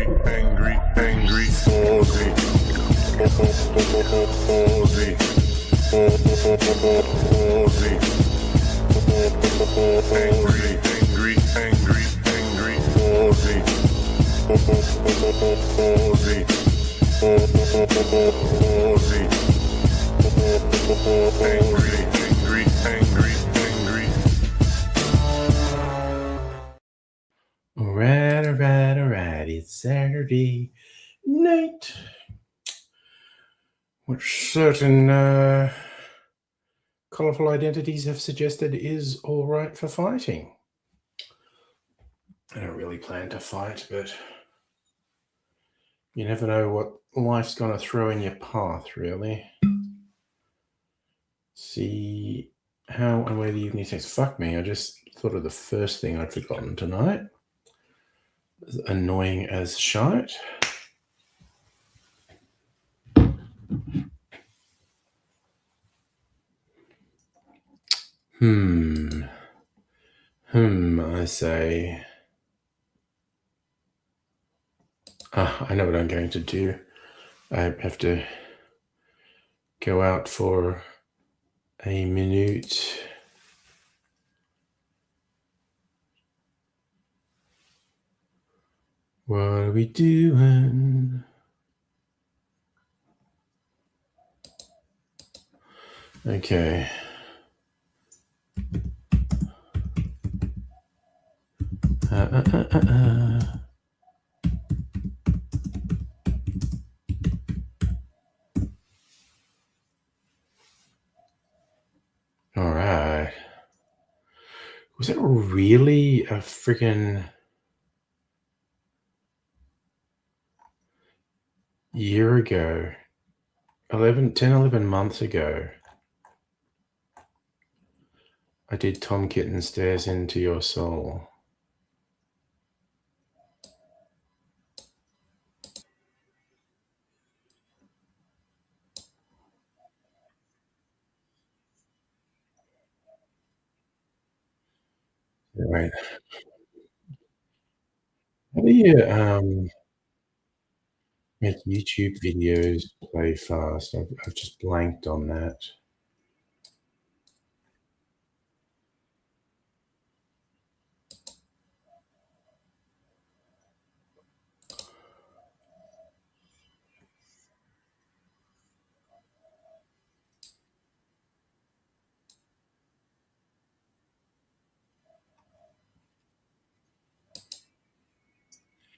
Aussie. Aussie. Aussie. Angry, Aussie. Aussie. Angry. Alright, it's Saturday night. Which certain colourful identities have suggested is alright for fighting. I don't really plan to fight, but you never know what life's going to throw in your path, really. See how and where the evening takes. Fuck me, I just thought of the first thing I'd forgotten tonight. As annoying as shite. I say. I know what I'm going to do. I have to go out for a minute. What are we doing? Okay. All right. Was it really a freaking year ago? 11 months ago. I did Tom Kitten Stares Into Your Soul. Right. How do you make YouTube videos play fast? I've just blanked on that.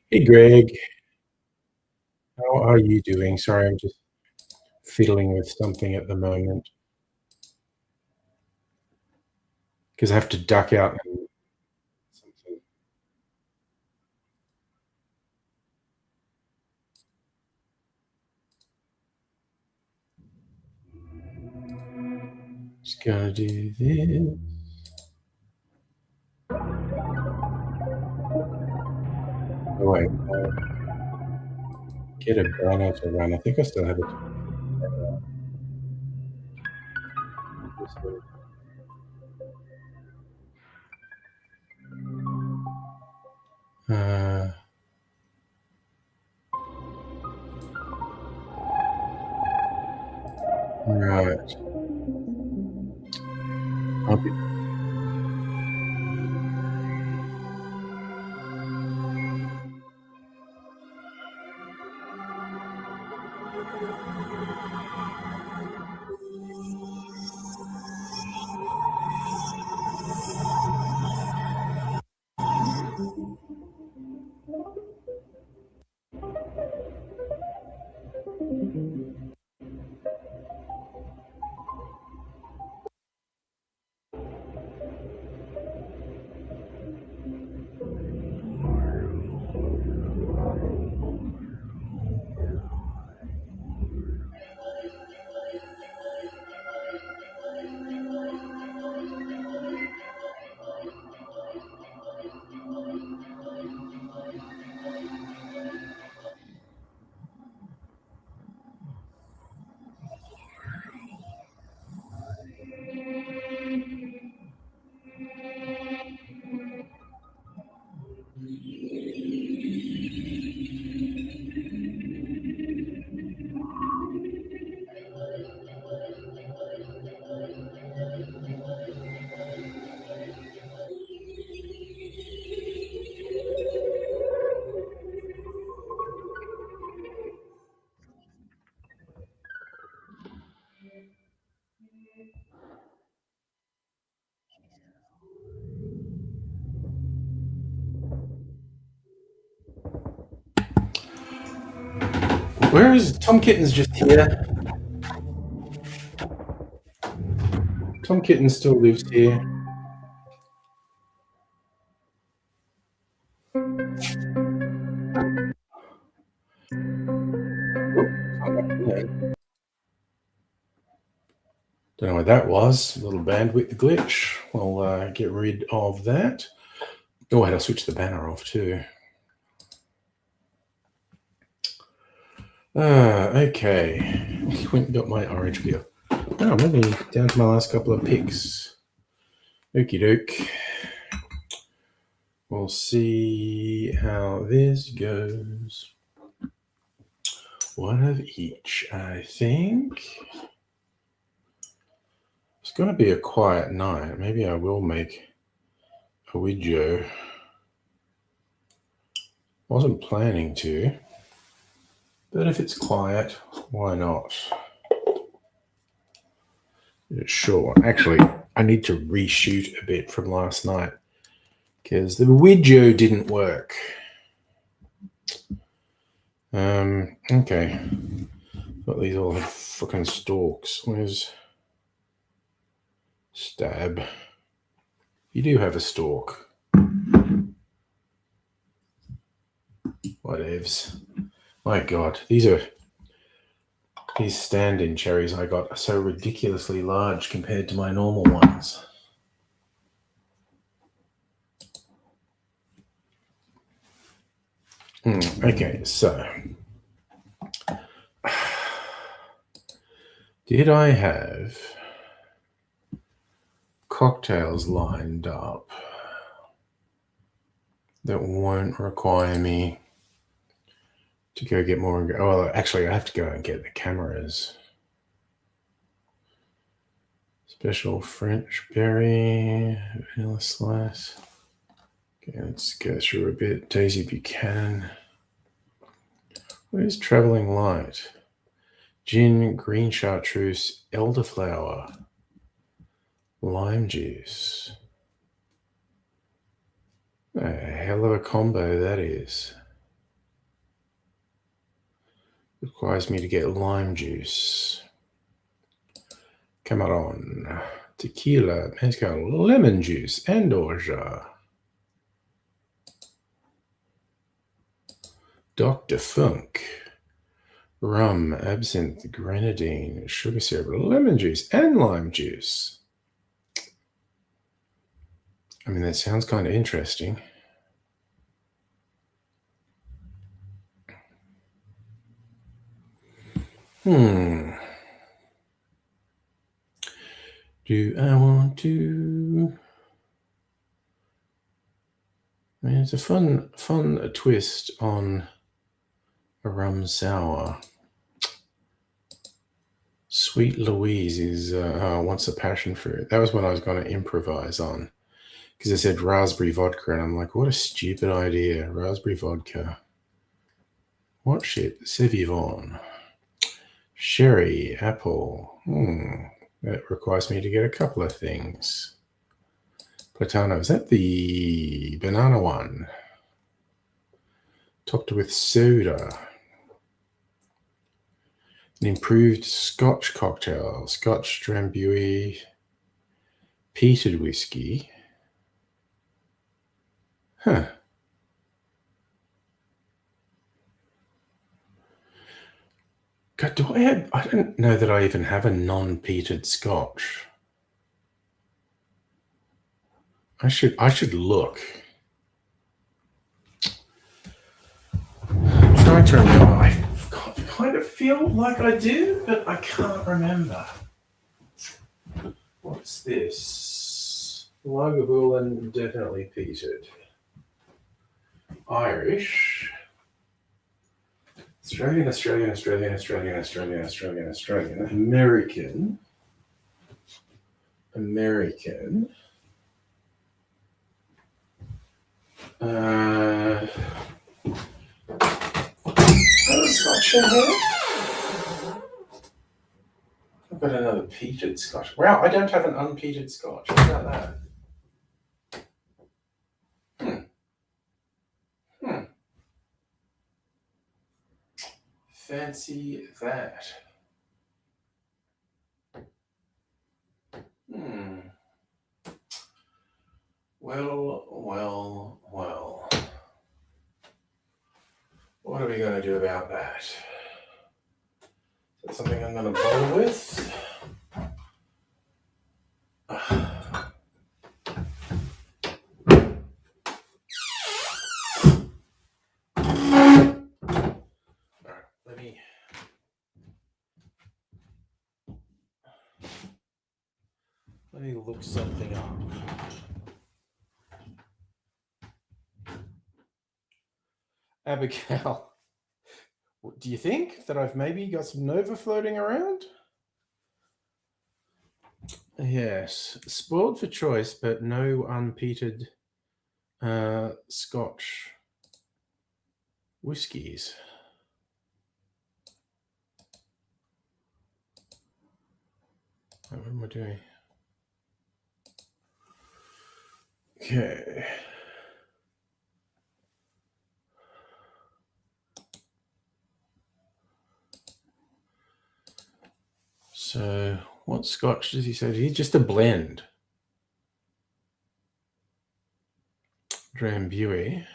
Hey, Greg. How are you doing? Sorry, I'm just fiddling with something at the moment. Because I have to duck out and something. Just gonna do this. Oh, wait. Get a banner to run. I think I still have it. Right. I'll be Where is Tom Kitten's just here? Tom Kitten still lives here. Oh, come back in there. Don't know what that was. A little bandwidth glitch. We'll get rid of that. Oh, I had to switch the banner off too. Okay. Went and got my orange peel. Oh, maybe down to my last couple of picks. Okie doke. We'll see how this goes. One of each, I think. It's going to be a quiet night. Maybe I will make a video. Wasn't planning to, but if it's quiet, why not? Sure. Actually, I need to reshoot a bit from last night because the video didn't work. Okay. But these all have fucking stalks. Where's Stab? You do have a stalk. Whatevs. My God, these stand-in cherries I got are so ridiculously large compared to my normal ones. Okay, so did I have cocktails lined up that won't require me to go get more? Well, actually, I have to go and get the cameras. Special French berry, vanilla slice. Okay, let's go through a bit. Daisy Buchanan. What is Traveling Light? Gin, green chartreuse, elderflower, lime juice. A hell of a combo that is. Requires me to get lime juice. Camarón, tequila, mezcal, lemon juice, and orge. Dr. Funk, rum, absinthe, grenadine, sugar syrup, lemon juice, and lime juice. I mean, that sounds kind of interesting. Do I want to? I mean, it's a fun twist on a rum sour. Sweet Louise is wants a passion fruit. That was what I was going to improvise on because it said raspberry vodka, and I'm like, what a stupid idea, raspberry vodka. What shit? C'est vivant. Sherry, apple. That requires me to get a couple of things. Platano, is that the banana one? Topped with soda. An improved Scotch cocktail. Scotch Drambuie peated whiskey. Huh. God, do I have? I don't know that I even have a non-peated Scotch. I should look. I'm trying to remember. I kind of feel like I do, but I can't remember. What's this? Lagavulin, definitely peated. Irish. Australian, American. Scotch in here. I've got another peated Scotch. Wow, I don't have an unpeated Scotch. How about that? Fancy that. Well. What are we going to do about that? Is that something I'm going to bother with? Let me look something up. Abigail, do you think that I've maybe got some Nova floating around? Yes, spoiled for choice, but no unpeated Scotch whiskies. What am I doing? Okay. So, what Scotch does he say? He's just a blend. Drambuie.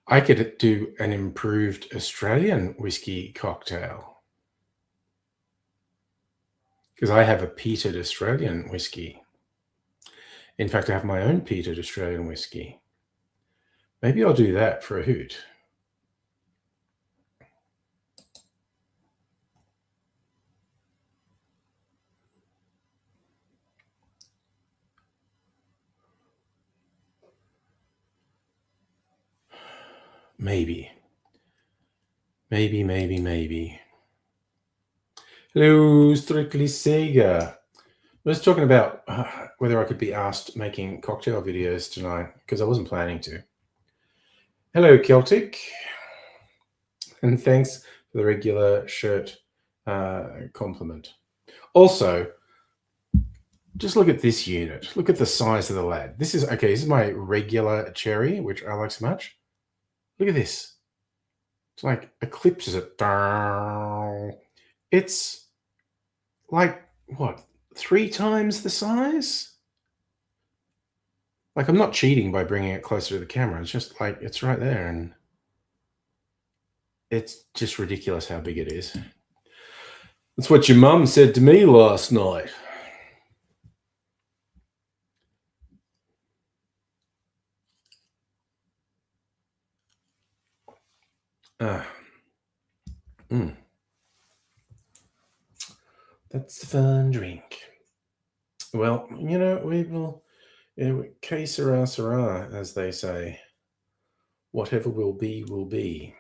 I could do an improved Australian whiskey cocktail because I have a peated Australian whiskey. In fact, I have my own peated Australian whiskey. Maybe I'll do that for a hoot. Maybe. Hello, Strictly Sega. I was talking about whether I could be asked making cocktail videos tonight because I wasn't planning to. Hello, Celtic. And thanks for the regular shirt compliment. Also, just look at this unit. Look at the size of the lad. This is my regular cherry, which I like so much. Look at this. It's like eclipses it. It's like, what, 3 times the size? Like, I'm not cheating by bringing it closer to the camera. It's just like, it's right there. And it's just ridiculous how big it is. That's what your mum said to me last night. That's a fun drink. Well, we will, que sera, sera, as they say. Whatever will be, will be.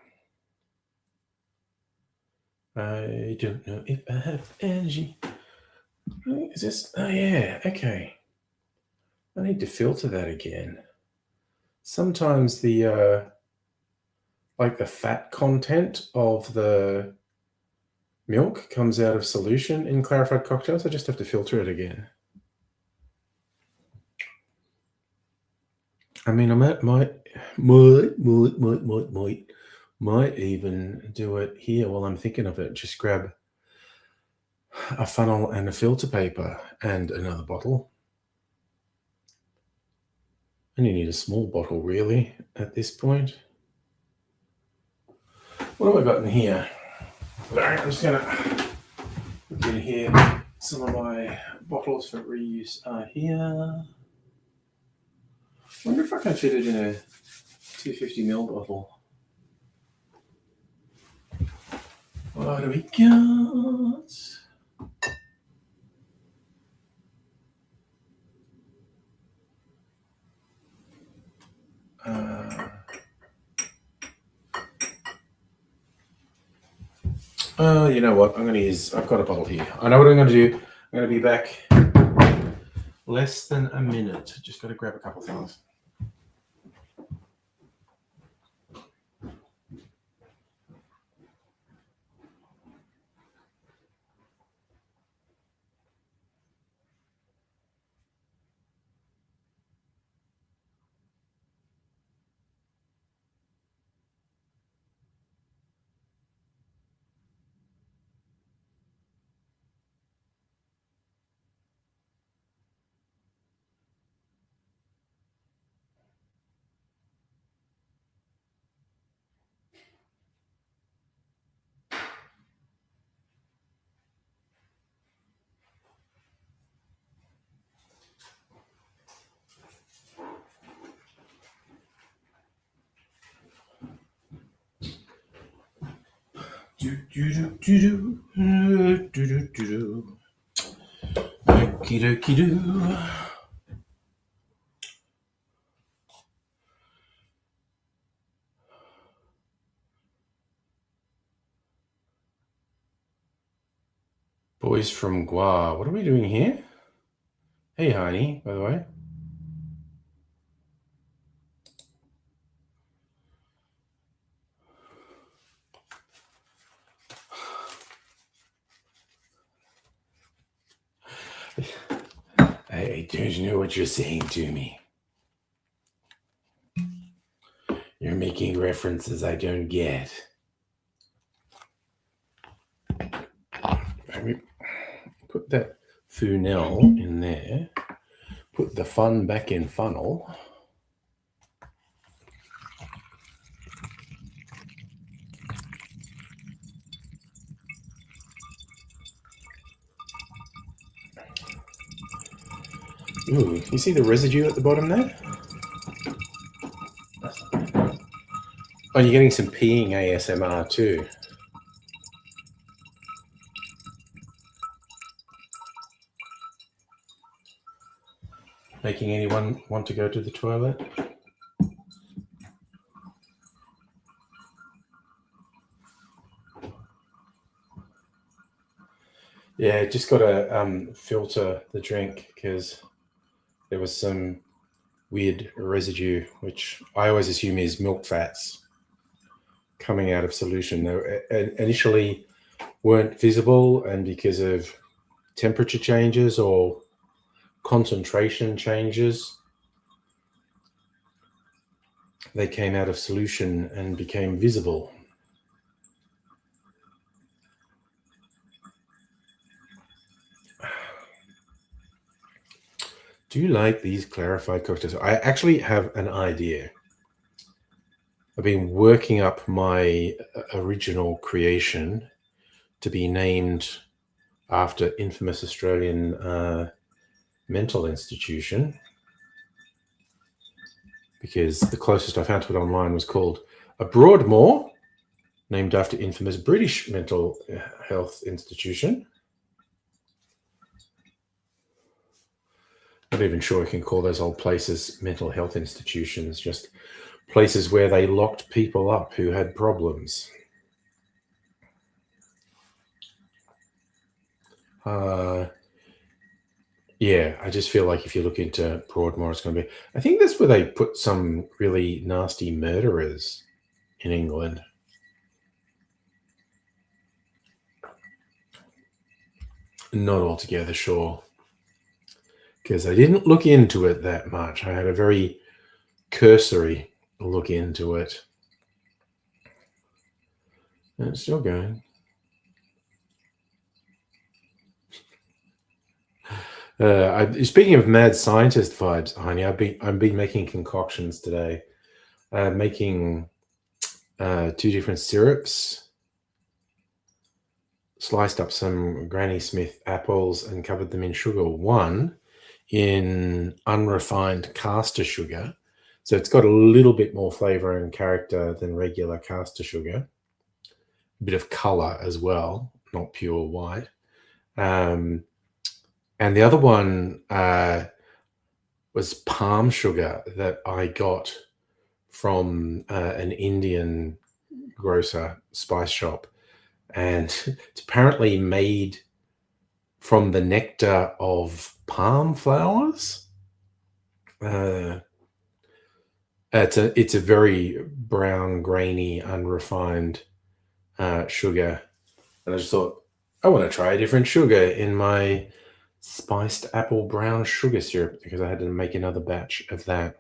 I don't know if I have energy. Is this? Oh, yeah. Okay. I need to filter that again. Sometimes the fat content of the milk comes out of solution in clarified cocktails. I just have to filter it again. I mean, I might even do it here while I'm thinking of it. Just grab a funnel and a filter paper and another bottle. And you need a small bottle, really, at this point. What have I got in here? Alright, I'm just going to look in here. Some of my bottles for reuse are here. I wonder if I can fit it in a 250ml bottle. What do we got? You know what? I've got a bottle here. I know what I'm going to do. I'm going to be back less than a minute. Just got to grab a couple things. Okie dokie doo. Boys from Gua. What are we doing here? Hey, Heine, by the way. I don't know what you're saying to me. You're making references I don't get. Put that Funel in there. Put the fun back in funnel. Ooh, you see the residue at the bottom there? Oh, you're getting some peeing ASMR too. Making anyone want to go to the toilet? Yeah, just got to filter the drink because there was some weird residue, which I always assume is milk fats coming out of solution. They initially weren't visible, and because of temperature changes or concentration changes, they came out of solution and became visible. Do you like these clarified cocktails? I actually have an idea. I've been working up my original creation to be named after infamous Australian mental institution, because the closest I found to it online was called a Broadmoor, named after infamous British mental health institution. Not even sure I can call those old places mental health institutions, just places where they locked people up who had problems. Yeah, I just feel like if you look into Broadmoor, it's going to be... I think that's where they put some really nasty murderers in England. Not altogether sure, because I didn't look into it that much. I had a very cursory look into it. And it's still going. Speaking of mad scientist vibes, Heine, I've been making concoctions today. Making 2 different syrups. Sliced up some Granny Smith apples and covered them in sugar. One in unrefined caster sugar. So it's got a little bit more flavor and character than regular caster sugar. A bit of color as well, not pure white. And the other one was palm sugar that I got from an Indian grocer spice shop. And it's apparently made from the nectar of palm flowers. It's a very brown, grainy, unrefined sugar. And I just thought, I want to try a different sugar in my spiced apple brown sugar syrup, because I had to make another batch of that.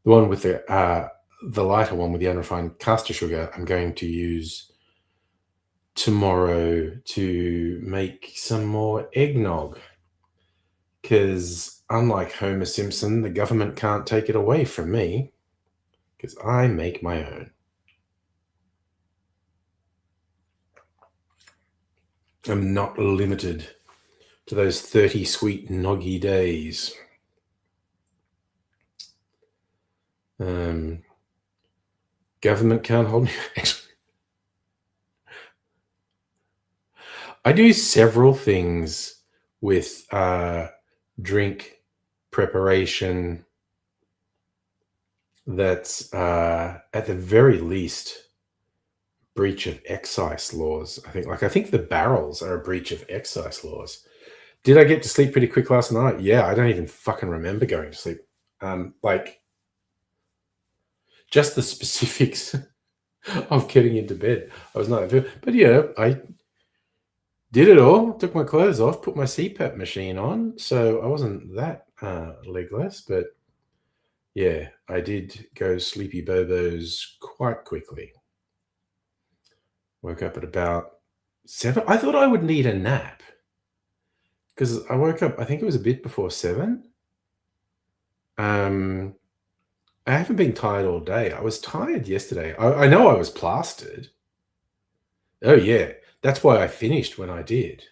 The one with the lighter one with the unrefined caster sugar, I'm going to use tomorrow to make some more eggnog, because unlike Homer Simpson, the government can't take it away from me, because I make my own. I'm not limited to those 30 sweet noggy days. Government can't hold me. I do several things with drink preparation that's at the very least breach of excise laws. I think the barrels are a breach of excise laws. Did I get to sleep pretty quick last night? Yeah, I don't even fucking remember going to sleep. Like just the specifics of getting into bed. I was not, but yeah, I did it all. Took my clothes off, put my CPAP machine on, so I wasn't that legless. But yeah, I did go sleepy bobos quite quickly. Woke up at about 7. I thought I would need a nap because I woke up. I think it was a bit before 7. I haven't been tired all day. I was tired yesterday. I know I was plastered. Oh yeah, that's why I finished when I did.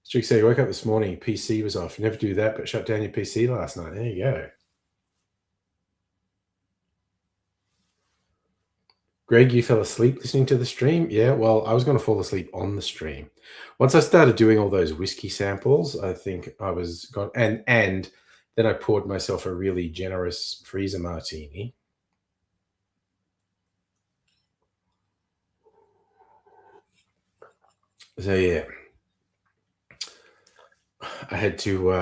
Strick said, you woke up this morning, PC was off. You never do that, but shut down your PC last night. There you go. Greg, you fell asleep listening to the stream? Yeah, well, I was going to fall asleep on the stream. Once I started doing all those whiskey samples, I think I was gone. And then I poured myself a really generous freezer martini. So yeah, I had to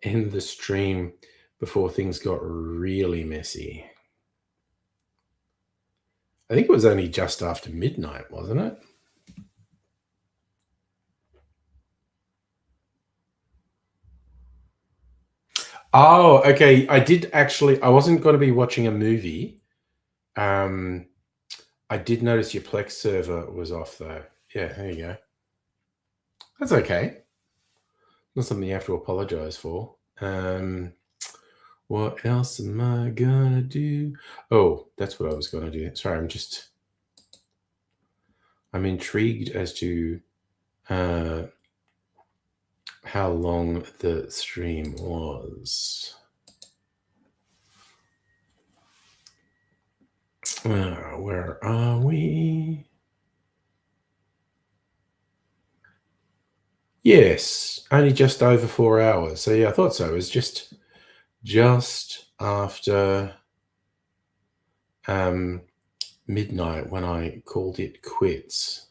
end the stream before things got really messy. I think it was only just after midnight, wasn't it? Oh, okay. I did actually. I wasn't going to be watching a movie. I did notice your Plex server was off, though. Yeah, there you go. That's okay. Not something you have to apologize for. What else am I gonna do? Oh, that's what I was gonna do. Sorry, I'm intrigued as to how long the stream was. Where are we? Yes, only just over 4 hours. So yeah, I thought so. It was just after midnight when I called it quits.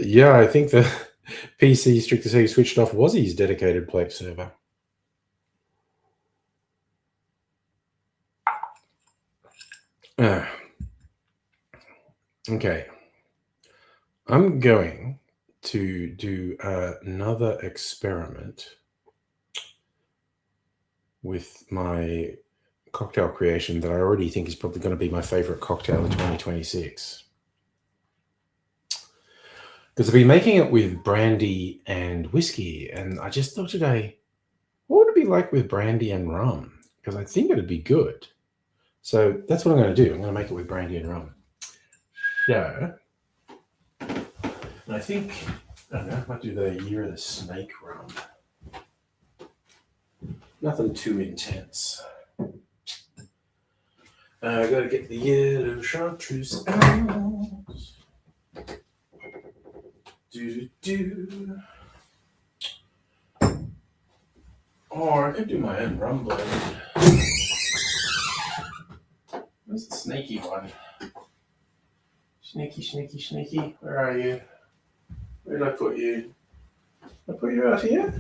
Yeah, I think the PC Strict to say switched off was his dedicated Plex server. Okay. I'm going to do another experiment with my cocktail creation that I already think is probably going to be my favorite cocktail of 2026. Because I've been making it with brandy and whiskey, and I just thought today, what would it be like with brandy and rum? Because I think it'd be good. So that's what I'm going to do. I'm going to make it with brandy and rum. So, I think, I don't know, I might do the Year of the Snake rum. Nothing too intense. I gotta get the yellow chartreuse out. Do. Or I could do my own rum blend. Where's the snaky one? Snaky. Where are you? Where did I put you? Did I put you out here?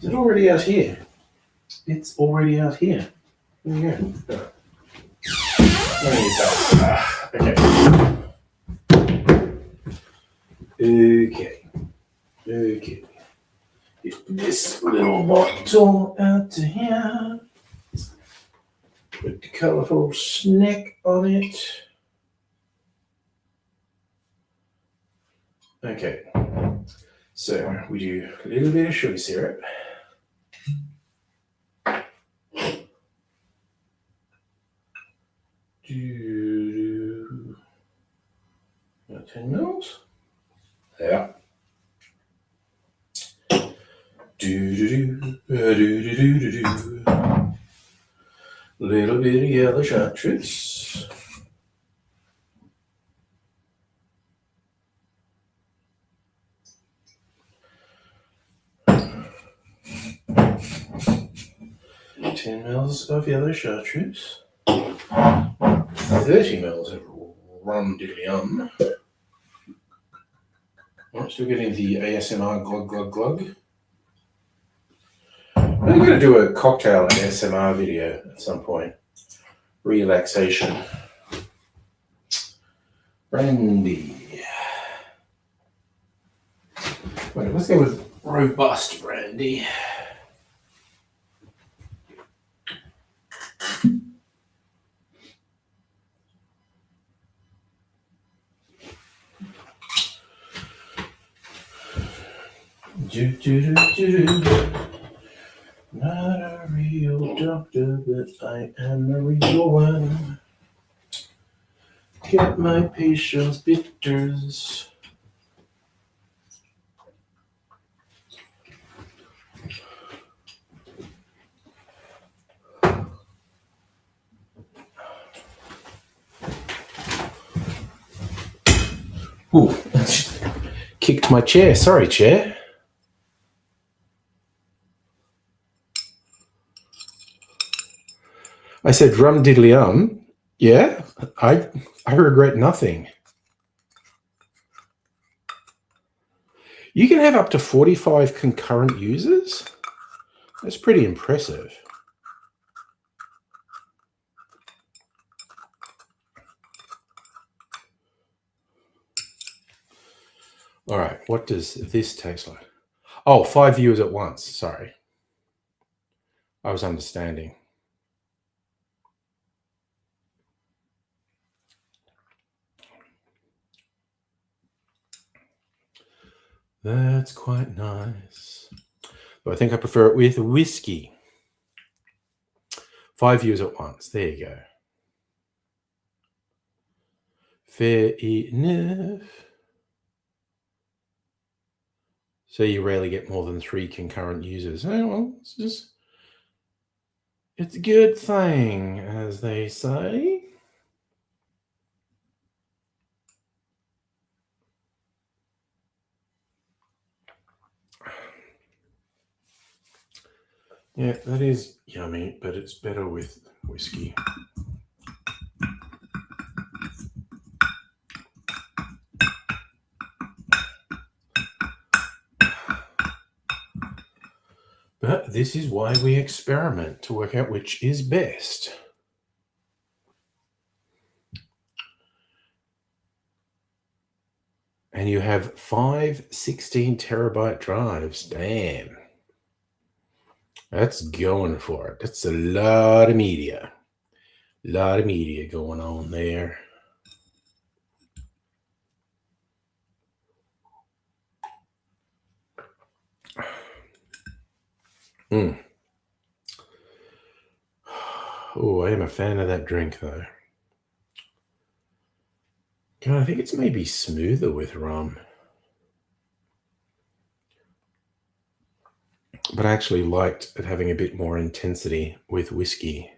Is it already out here? It's already out here. There you go. Okay. Get this little bottle out to here. Put the colourful snake on it. Okay. So we do a little bit of sugar syrup. About 10 mils. Yeah. Do. Little bit of yellow chartreuse. $10 mils of yellow chartreuse. 30 mils of rum diddly-um. I'm still getting the ASMR glug glug glug. I'm going to do a cocktail ASMR video at some point. Relaxation. Brandy. Wait, let's go with robust brandy. Not a real doctor, but I am a real one. Get my patients bitters. Ooh, kicked my chair. Sorry, chair. I said rum diddly-um. Yeah, I regret nothing. You can have up to 45 concurrent users? That's pretty impressive. All right, what does this taste like? Oh, 5 viewers at once. Sorry. I was understanding. That's quite nice. But I think I prefer it with whiskey. 5 viewers at once. There you go. Fair enough. So you rarely get more than 3 concurrent users. Oh, well, it's a good thing, as they say. Yeah, that is yummy, but it's better with whiskey. But this is why we experiment, to work out which is best. And you have 5 16 terabyte drives. Damn. That's going for it. That's a lot of media. A lot of media going on there. Oh, I am a fan of that drink, though. God, I think it's maybe smoother with rum. But I actually liked it having a bit more intensity with whiskey.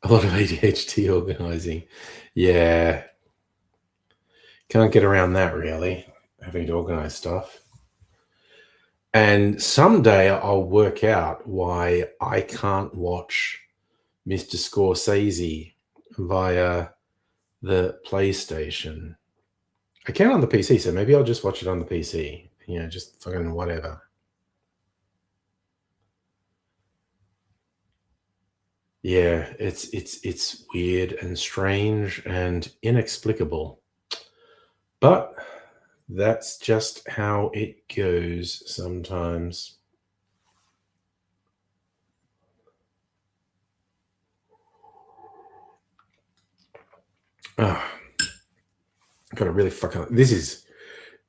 A lot of ADHD organizing. Yeah. Can't get around that, really, having to organize stuff. And someday I'll work out why I can't watch Mr. Scorsese via the PlayStation. I can on the PC, so maybe I'll just watch it on the PC. You know, just fucking whatever. Yeah, it's weird and strange and inexplicable. But that's just how it goes sometimes. Oh, gotta really fucking. This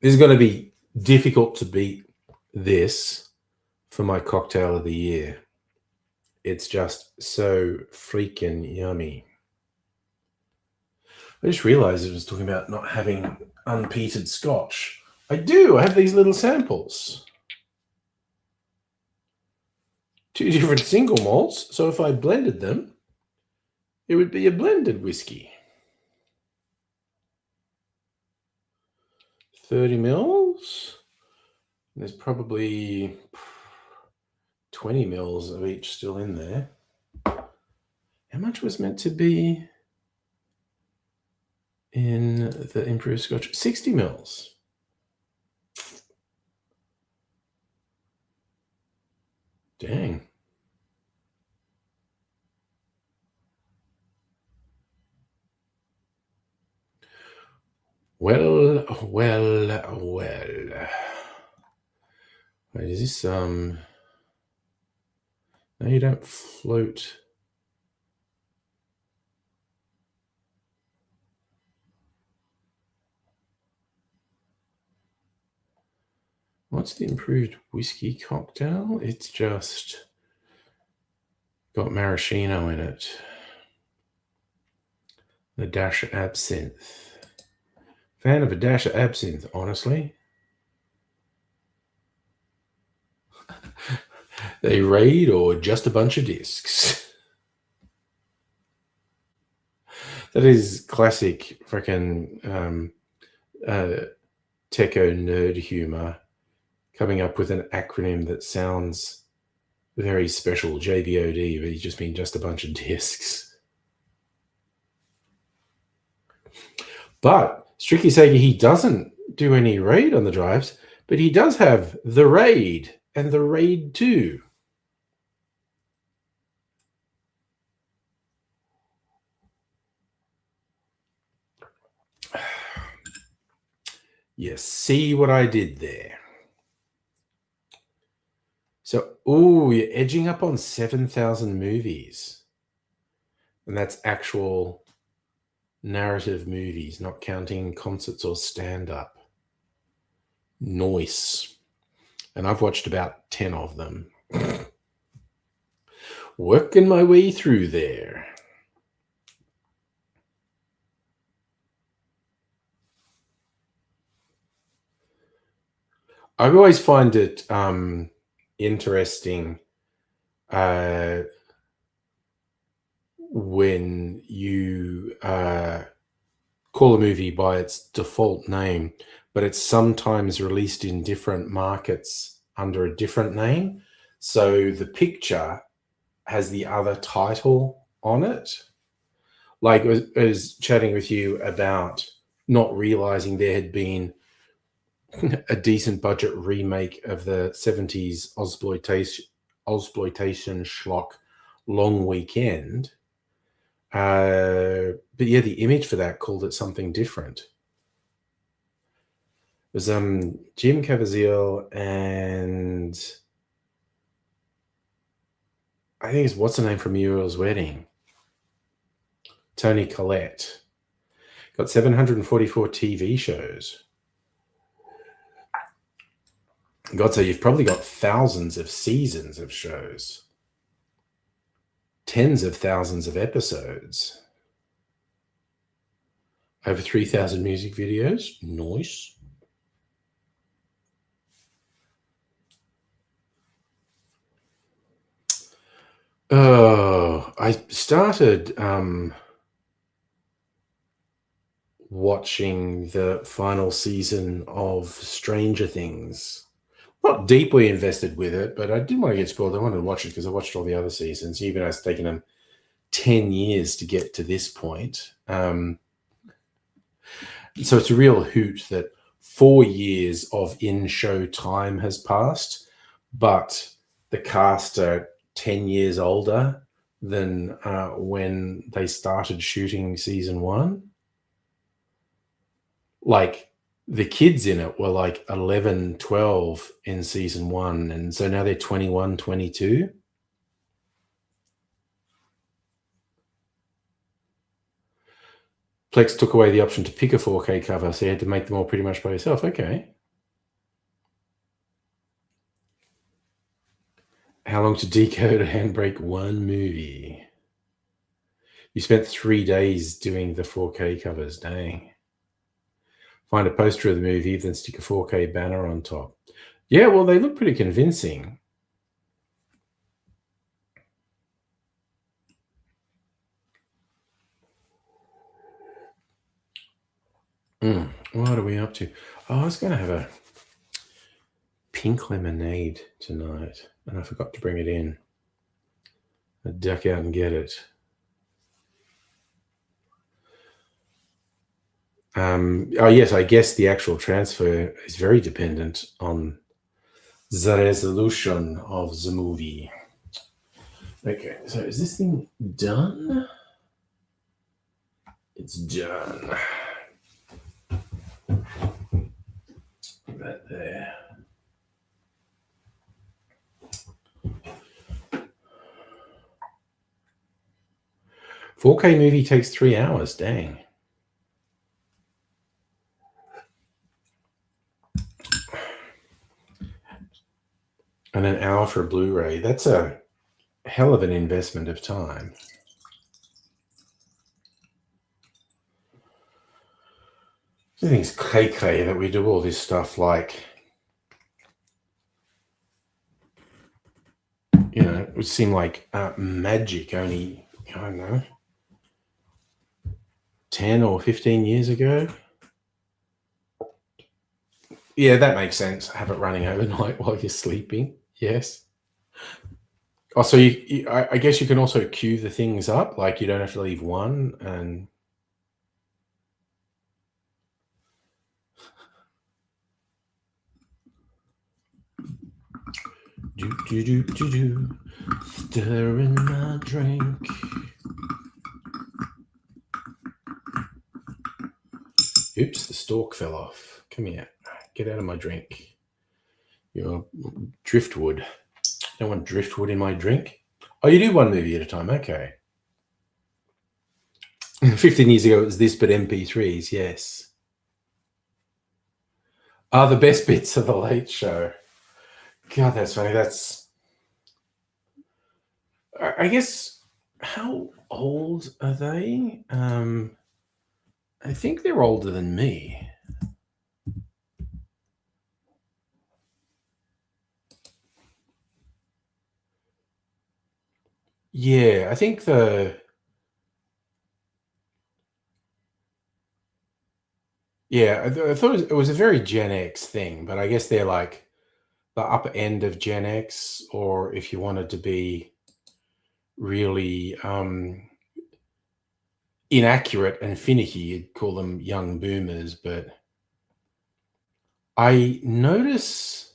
is going to be difficult to beat this for my cocktail of the year. It's just so freaking yummy. I just realized I was talking about not having unpeated scotch. I do. I have these little samples. 2 different single malts. So if I blended them, it would be a blended whiskey. 30 mils. There's probably 20 mils of each still in there. How much was meant to be in the improved Scotch? 60 mils. Dang. Well. Wait, is this No, you don't float. What's the improved whiskey cocktail? It's just got maraschino in it. A dash of absinthe. Fan of a dash of absinthe, honestly. They raid or just a bunch of discs. That is classic freaking techo nerd humor, coming up with an acronym that sounds very special, JBOD, but you just mean just a bunch of discs. But strictly saying, he doesn't do any raid on the drives, but he does have the Raid and the Raid 2. You see what I did there? So, you're edging up on 7,000 movies. And that's actual narrative movies, not counting concerts or stand-up. Nice. And I've watched about 10 of them. Working my way through there. I always find it interesting when you call a movie by its default name, but it's sometimes released in different markets under a different name. So the picture has the other title on it. Like I was chatting with you about not realizing there had been a decent budget remake of the 70s Ozploitation schlock Long Weekend. But yeah, the image for that called it something different. It was Jim Caviezel and I think it's what's the name from Muriel's Wedding? Toni Collette. Got 744 TV shows. God, so you've probably got thousands of seasons of shows. Tens of thousands of episodes. Over 3,000 music videos. Nice. I started watching the final season of Stranger Things. Not deeply invested with it, but I didn't want to get spoiled. I wanted to watch it because I watched all the other seasons, even though it's taken them 10 years to get to this point. So it's a real hoot that 4 years of in-show time has passed, but the cast are 10 years older than when they started shooting season 1. Like, the kids in it were like 11, 12 in season 1, and so now they're 21, 22. Plex took away the option to pick a 4K cover, so you had to make them all pretty much by yourself. Okay. How long to decode a Handbrake 1 movie? You spent 3 days doing the 4K covers. Dang. Find a poster of the movie, then stick a 4K banner on top. Yeah, well, they look pretty convincing. What are we up to? Oh, I was going to have a pink lemonade tonight, and I forgot to bring it in. I'd duck out and get it. Yes, I guess the actual transfer is very dependent on the resolution of the movie. Okay, so is this thing done? It's done. Put that there. "4K movie takes 3 hours, dang. And an hour for Blu-ray. That's a hell of an investment of time. I think it's cray that we do all this stuff like, you know, it would seem like magic only, I don't know, 10 or 15 years ago. Yeah, that makes sense. Have it running overnight while you're sleeping. Yes. Oh, so I guess you can also queue the things up. Like you don't have to leave one and. Stirring my drink. Oops, the stalk fell off. Come here. Get out of my drink. Your driftwood. Don't want driftwood in my drink. Oh, you do one movie at a time. Okay. 15 years ago, it was this, but MP3s, yes. The best bits of The Late Show. God, that's funny. I guess, how old are they? I think they're older than me. Yeah, I think I thought it was a very Gen X thing, but I guess they're like the upper end of Gen X, or if you wanted to be really inaccurate and finicky, you'd call them young boomers. But I notice,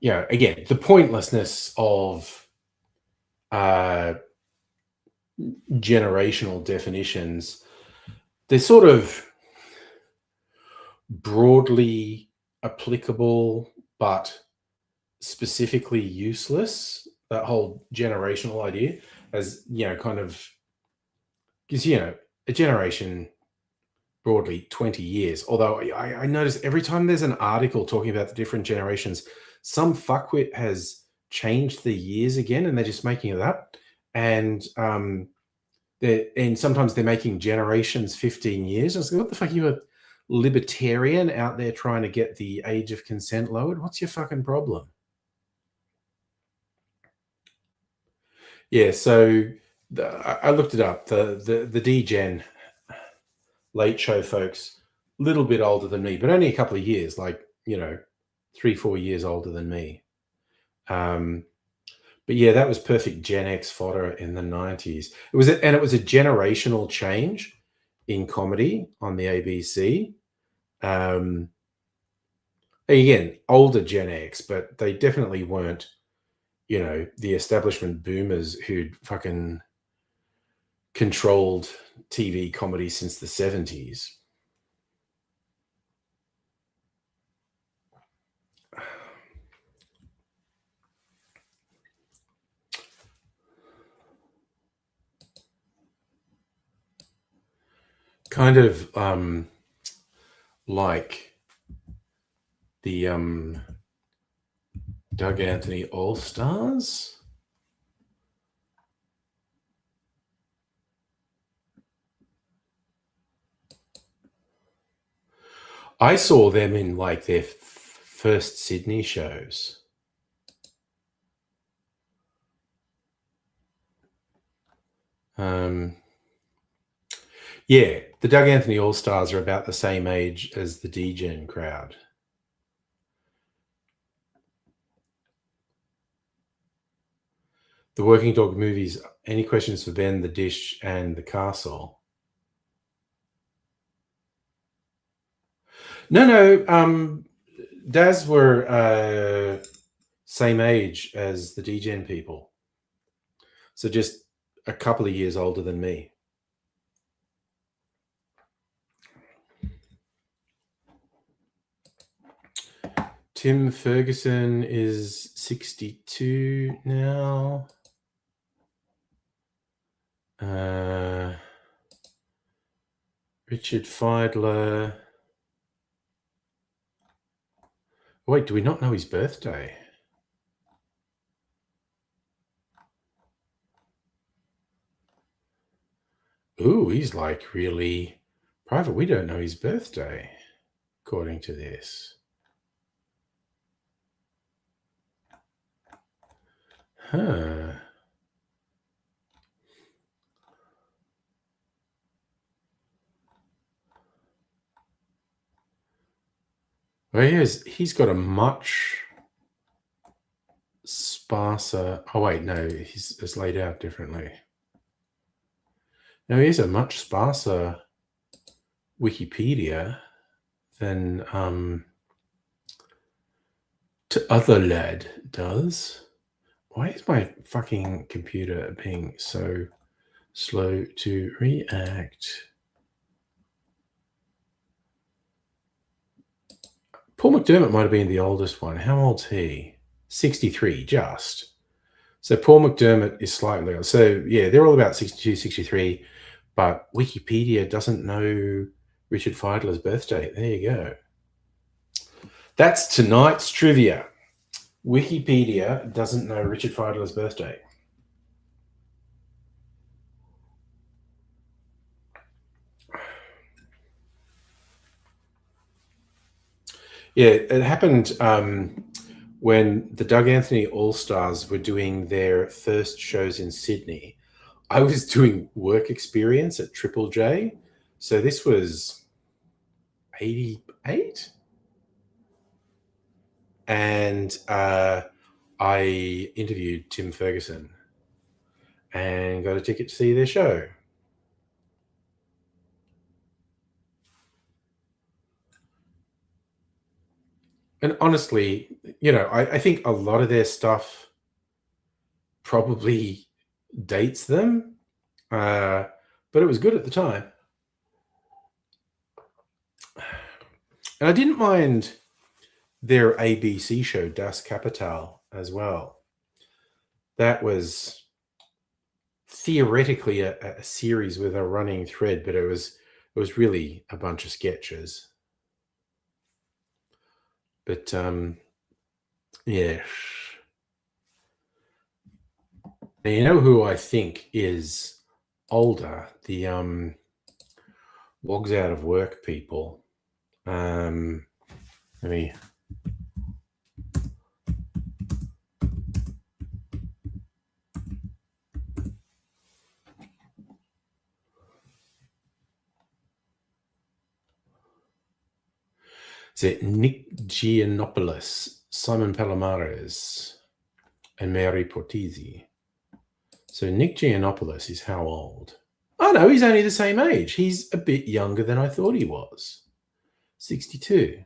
again, the pointlessness of generational definitions. They're sort of broadly applicable, but specifically useless. That whole generational idea, as kind of, because a generation broadly 20 years. Although I notice every time there's an article talking about the different generations, some fuckwit has changed the years again, and they're just making it up. And sometimes they're making generations 15 years. I was like, what the fuck? You a libertarian out there trying to get the age of consent lowered? What's your fucking problem? Yeah, so I looked it up. The D-Gen Late Show folks, a little bit older than me, but only a couple of years, like 3-4 years older than me. But yeah, that was perfect Gen X fodder in the 90s. It was a generational change in comedy on the ABC. Again, older Gen X, but they definitely weren't, the establishment boomers who'd fucking controlled TV comedy since the 70s. Kind of like the Doug Anthony All-Stars. I saw them in like their first Sydney shows. Yeah, the Doug Anthony All Stars are about the same age as the D-Gen crowd. The Working Dog movies. Any questions for Ben, The Dish, and The Castle? No. Daz were same age as the D-Gen people. So just a couple of years older than me. Tim Ferguson is 62 now. Richard Feidler. Wait, do we not know his birthday? Ooh, he's like really private. We don't know his birthday, according to this. Huh. Well, he's got a much sparser. Oh, wait, no, it's laid out differently. No, he has a much sparser Wikipedia than Other Lad does. Why is my fucking computer being so slow to react? Paul McDermott might have been the oldest one. How old's he? 63, just. So Paul McDermott is slightly older. So, yeah, they're all about 62, 63, but Wikipedia doesn't know Richard Feidler's birthday. There you go. That's tonight's trivia. Wikipedia doesn't know Richard Feidler's birthday. Yeah, it happened when the Doug Anthony All Stars were doing their first shows in Sydney. I was doing work experience at Triple J. So this was 88. And I interviewed Tim Ferguson and got a ticket to see their show. And honestly, I think a lot of their stuff probably dates them, but it was good at the time. And I didn't mind their ABC show, Das Kapital, as well. That was theoretically a series with a running thread, but it was really a bunch of sketches. But yeah. Now, you know who I think is older? The Wogs Out of Work people. Let me. Is it Nick Giannopoulos, Simon Palomares, and Mary Portisi? So Nick Giannopoulos is how old? Oh no, he's only the same age. He's a bit younger than I thought he was. 62.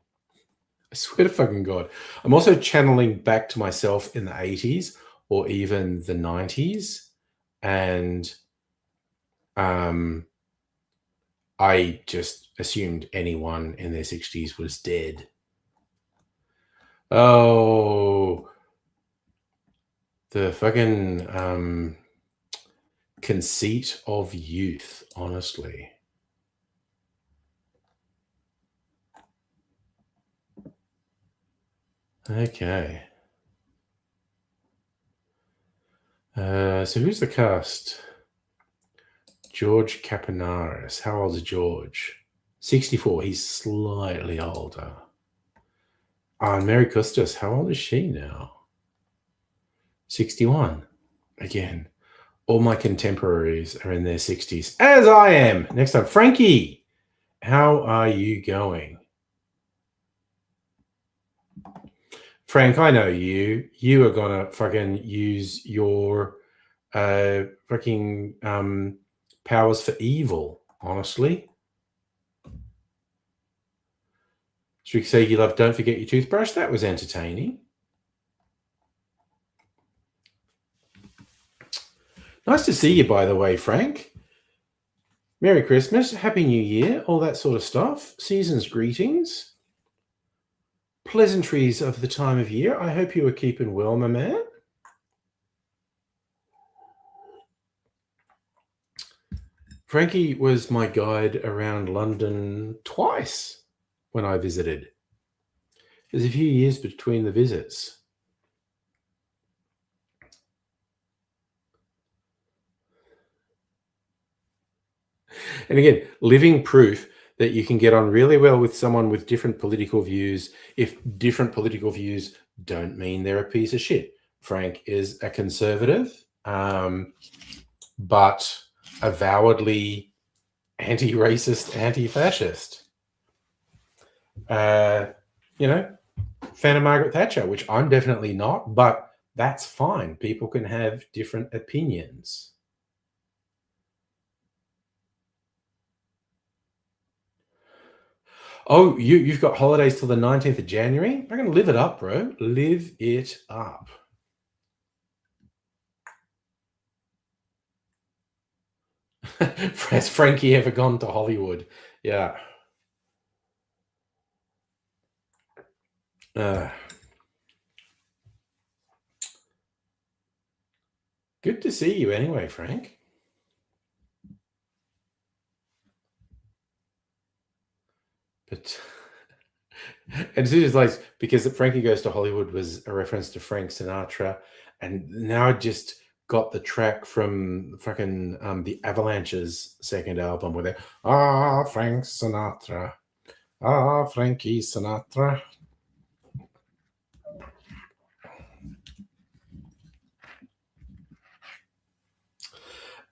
I swear to fucking God. I'm also channeling back to myself in the 80s or even the 90s. And I just assumed anyone in their 60s was dead. Oh, the fucking conceit of youth, honestly. Okay. So who's the cast? George Kapanaris. How old is George? 64. He's slightly older. And Mary Custis, how old is she now? 61. Again, all my contemporaries are in their 60s, as I am. Next up, Frankie. How are you going? Frank, I know you. You are going to fucking use your fucking powers for evil, honestly. Should we say you love Don't Forget Your Toothbrush? That was entertaining. Nice to see you, by the way, Frank. Merry Christmas, Happy New Year, all that sort of stuff. Season's greetings. Pleasantries of the time of year. I hope you are keeping well, my man. Frankie was my guide around London twice when I visited. There's a few years between the visits. And again, living proof that you can get on really well with someone with different political views if different political views don't mean they're a piece of shit. Frank is a conservative, but avowedly anti-racist, anti-fascist. Fan of Margaret Thatcher, which I'm definitely not, but that's fine. People can have different opinions. Oh, you've got holidays till the 19th of January? I'm going to live it up, bro. Live it up. Has Frankie ever gone to Hollywood? Yeah. Good to see you anyway, Frank. But and it's just like, because Frankie Goes to Hollywood was a reference to Frank Sinatra, and now I just got the track from fucking the Avalanche's second album where they Frank Sinatra, Frankie Sinatra.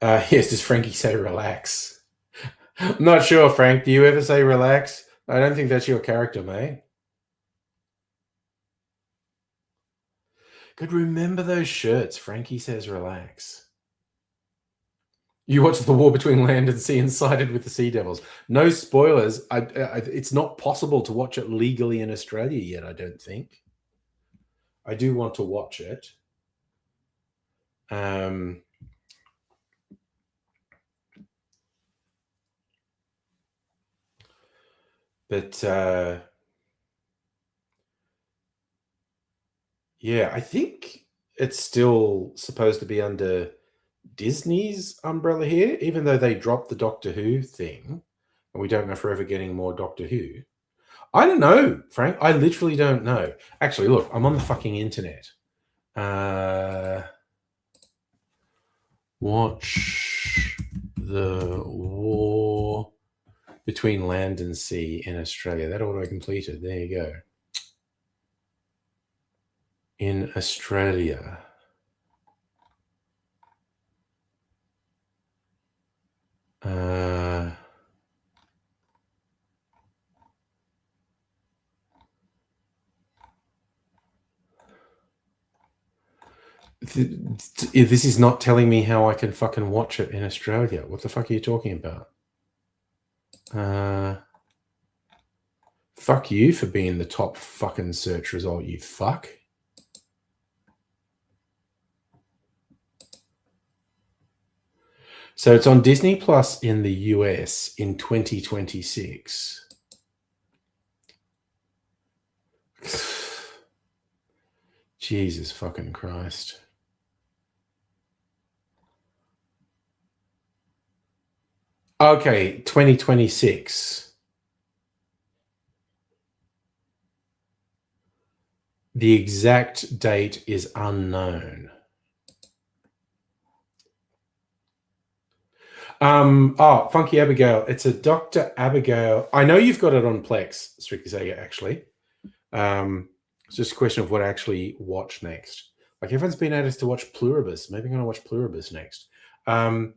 Yes, does Frankie say relax? I'm not sure, Frank. Do you ever say relax? I don't think that's your character, mate. Good, remember those shirts. Frankie says relax. You watched The War Between Land and Sea and sided with the Sea Devils. No spoilers. It's not possible to watch it legally in Australia yet, I don't think. I do want to watch it. But yeah, I think it's still supposed to be under Disney's umbrella here, even though they dropped the Doctor Who thing, and we don't know if we're ever getting more Doctor Who. I don't know, Frank. I literally don't know. Actually, look, I'm on the fucking internet. Watch the War Between Land and Sea in Australia. That auto completed. There you go. In Australia. This is not telling me how I can fucking watch it in Australia. What the fuck are you talking about? Fuck you for being the top fucking search result, you fuck. So it's on Disney Plus in the US in 2026. Jesus fucking Christ. Okay, 2026. The exact date is unknown. Funky Abigail. It's a Dr. Abigail. I know you've got it on Plex, Strictly Sega, actually. It's just a question of what I actually watch next. Like everyone's been at us to watch Pluribus. Maybe I'm going to watch Pluribus next. The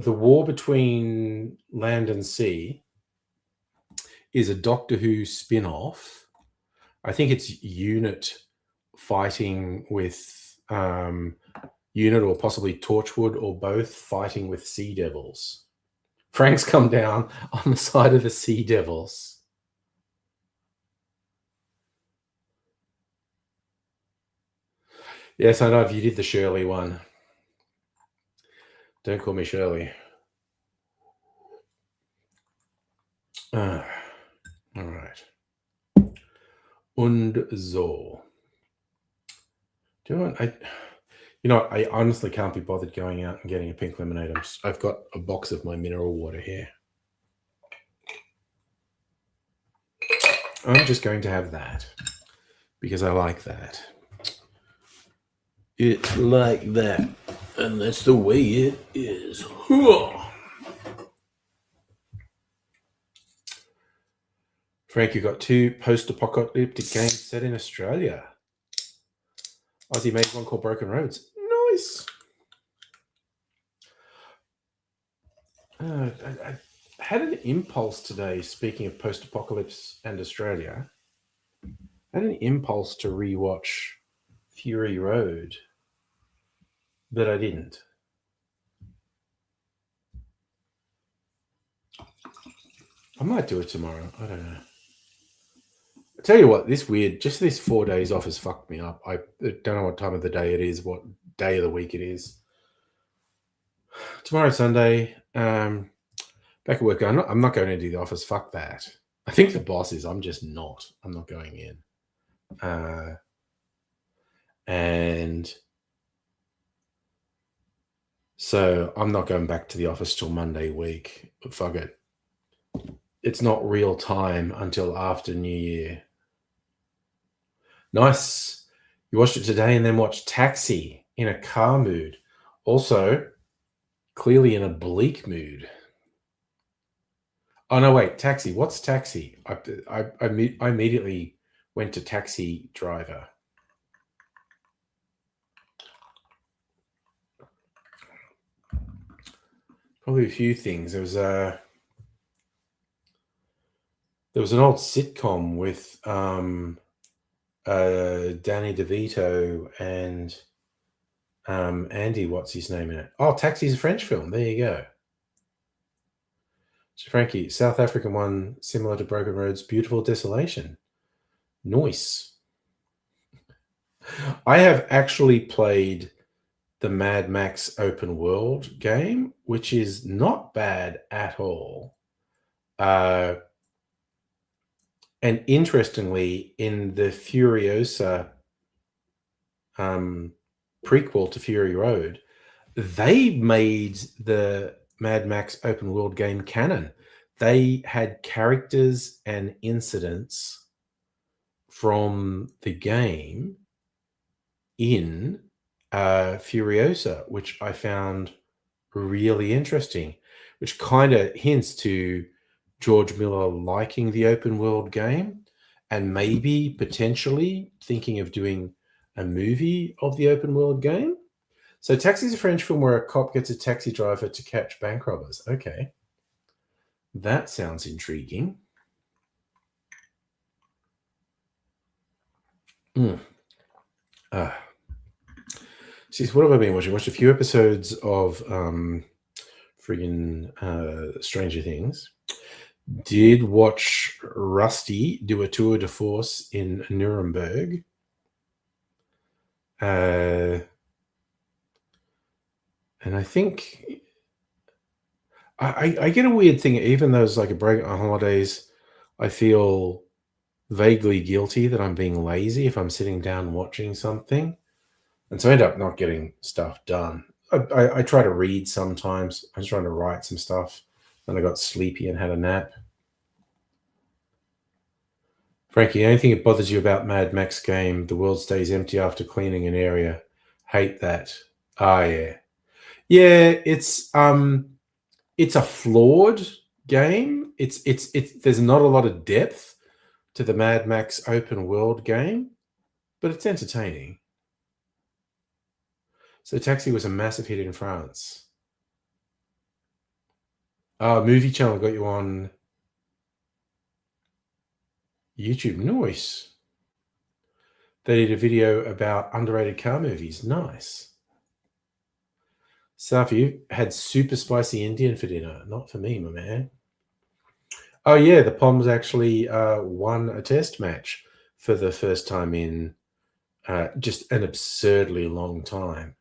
war between land and sea is a Doctor Who spin-off. I think it's Unit fighting with Unit or possibly Torchwood or both fighting with Sea Devils. Frank's come down on the side of the Sea Devils. Yes, I know if you did the Shirley one. Don't call me Shirley. All right. Und so. I honestly can't be bothered going out and getting a pink lemonade. I've got a box of my mineral water here. I'm just going to have that because I like that. It's like that, and that's the way it is. Frank, you got 2 post-apocalyptic games set in Australia. Aussie made one called Broken Roads. Nice. I had an impulse today, speaking of post-apocalypse and Australia, I had an impulse to rewatch Fury Road, but I didn't. I might do it tomorrow. I don't know. I tell you what, this 4 days off has fucked me up. I don't know what time of the day it is, what day of the week it is. Tomorrow, Sunday, back at work. I'm not going into the office. Fuck that. I think the boss is. I'm just not. I'm not going in. And so I'm not going back to the office till Monday week. But fuck it. It's not real time until after New Year. Nice. You watched it today and then watched Taxi in a car mood. Also, clearly in a bleak mood. Oh, no, wait. Taxi. What's Taxi? I immediately went to Taxi Driver. Probably a few things. There was an old sitcom with Danny DeVito and Andy, what's his name in it? Oh, Taxi's a French film. There you go. So Frankie, South African one, similar to Broken Roads, Beautiful Desolation. Nice. I have actually played the Mad Max open world game, which is not bad at all. And interestingly, in the Furiosa prequel to Fury Road, they made the Mad Max open world game canon. They had characters and incidents from the game in Furiosa, which I found really interesting, which kind of hints to George Miller liking the open world game and maybe potentially thinking of doing a movie of the open world game. So Taxi is a French film where a cop gets a taxi driver to catch bank robbers. Okay. That sounds intriguing. See, what have I been watching? Watched a few episodes of Stranger Things. Did watch Rusty do a tour de force in Nuremberg. And I think I get a weird thing, even though it's like a break on holidays, I feel vaguely guilty that I'm being lazy if I'm sitting down watching something. And so I end up not getting stuff done. I try to read sometimes. I was trying to write some stuff. Then I got sleepy and had a nap. Frankie, anything that bothers you about Mad Max game? The world stays empty after cleaning an area. Hate that. Ah, yeah. Yeah, it's a flawed game. It's there's not a lot of depth to the Mad Max open world game, but it's entertaining. So Taxi was a massive hit in France. Movie Channel got you on YouTube. Nice. They did a video about underrated car movies. Nice. So if you had super spicy Indian for dinner, not for me, my man. Oh yeah, the Poms actually won a test match for the first time in just an absurdly long time.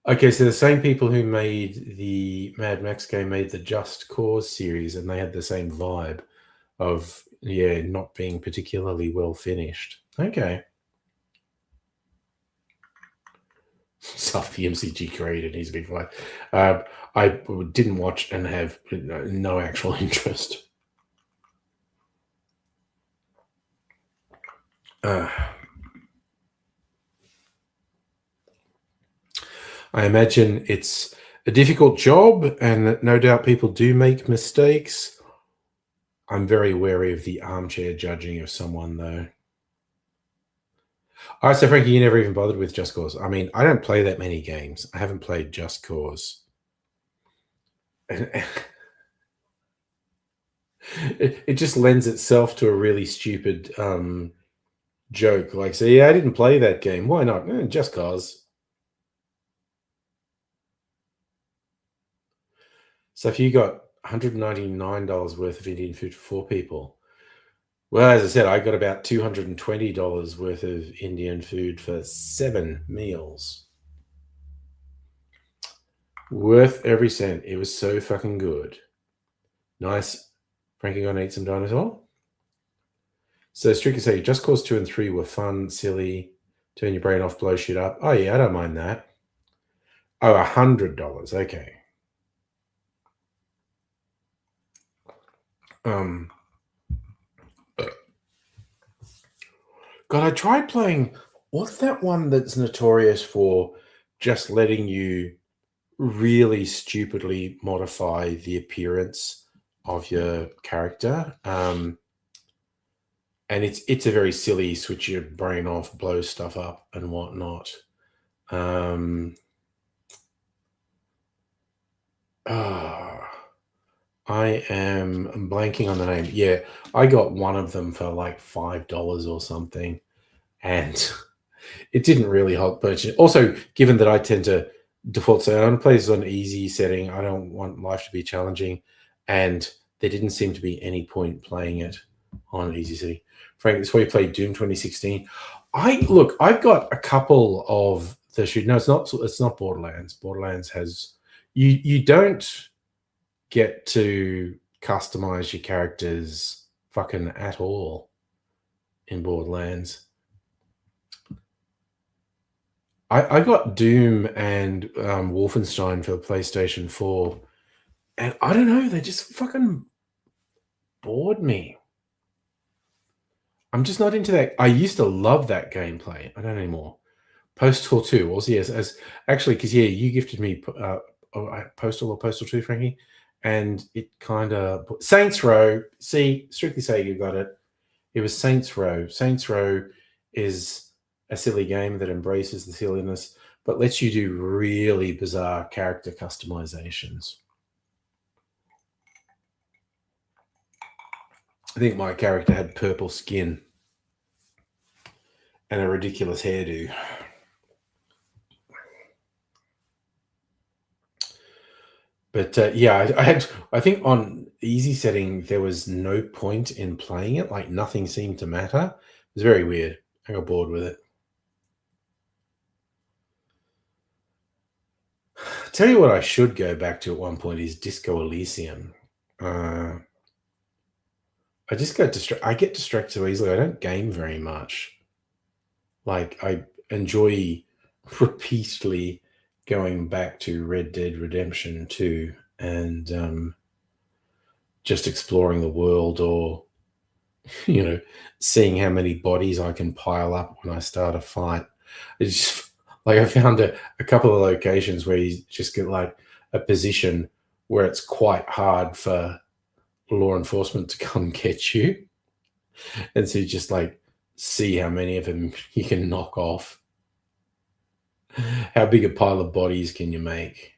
Okay, so the same people who made the Mad Max game made the Just Cause series, and they had the same vibe of not being particularly well finished. Okay. Stuff the MCG created needs to be fine. I didn't watch and have no actual interest. I imagine it's a difficult job, and no doubt people do make mistakes. I'm very wary of the armchair judging of someone, though. All right, so Frankie, you never even bothered with Just Cause. I mean, I don't play that many games. I haven't played Just Cause. It just lends itself to a really stupid joke. Like, so yeah, I didn't play that game. Why not? Just Cause. So if you got $199 worth of Indian food for 4 people, well, as I said, I got about $220 worth of Indian food for 7 meals. Worth every cent. It was so fucking good. Nice. Frankie, gonna eat some dinosaur? So strictly say, Just Cause 2 and 3 were fun, silly, turn your brain off, blow shit up. Oh yeah, I don't mind that. Oh, $100. Okay. God, I tried playing. What's that one that's notorious for just letting you really stupidly modify the appearance of your character? And it's a very silly switch your brain off, blow stuff up, and whatnot. I am blanking on the name. Yeah, I got one of them for like $5 or something, and it didn't really help purchase. Also, given that I tend to default say I want to play this on easy setting, I don't want life to be challenging, and there didn't seem to be any point playing it on easy setting. Frank, that's why you played Doom 2016. I've got a couple of the shoot. No, it's not Borderlands. Borderlands has you don't get to customize your characters fucking at all in Borderlands. I got Doom and Wolfenstein for the PlayStation 4, and I don't know, they just fucking bored me. I'm just not into that. I used to love that gameplay. I don't anymore. Postal 2 was, yes, as actually, because yeah, you gifted me Postal 2, Frankie, and it kind of Saints Row. See, Strictly Say you got it. It was Saints Row. Saints Row is a silly game that embraces the silliness, but lets you do really bizarre character customizations. I think my character had purple skin and a ridiculous hairdo. But yeah, I think on easy setting, there was no point in playing it. Like nothing seemed to matter. It was very weird. I got bored with it. Tell you what I should go back to at one point is Disco Elysium. I get distracted so easily. I don't game very much. Like I enjoy repeatedly going back to Red Dead Redemption 2 and just exploring the world or you know, seeing how many bodies I can pile up when I start a fight. It's just, like I found a couple of locations where you just get like a position where it's quite hard for law enforcement to come get you. And so you just like see how many of them you can knock off. How big a pile of bodies can you make?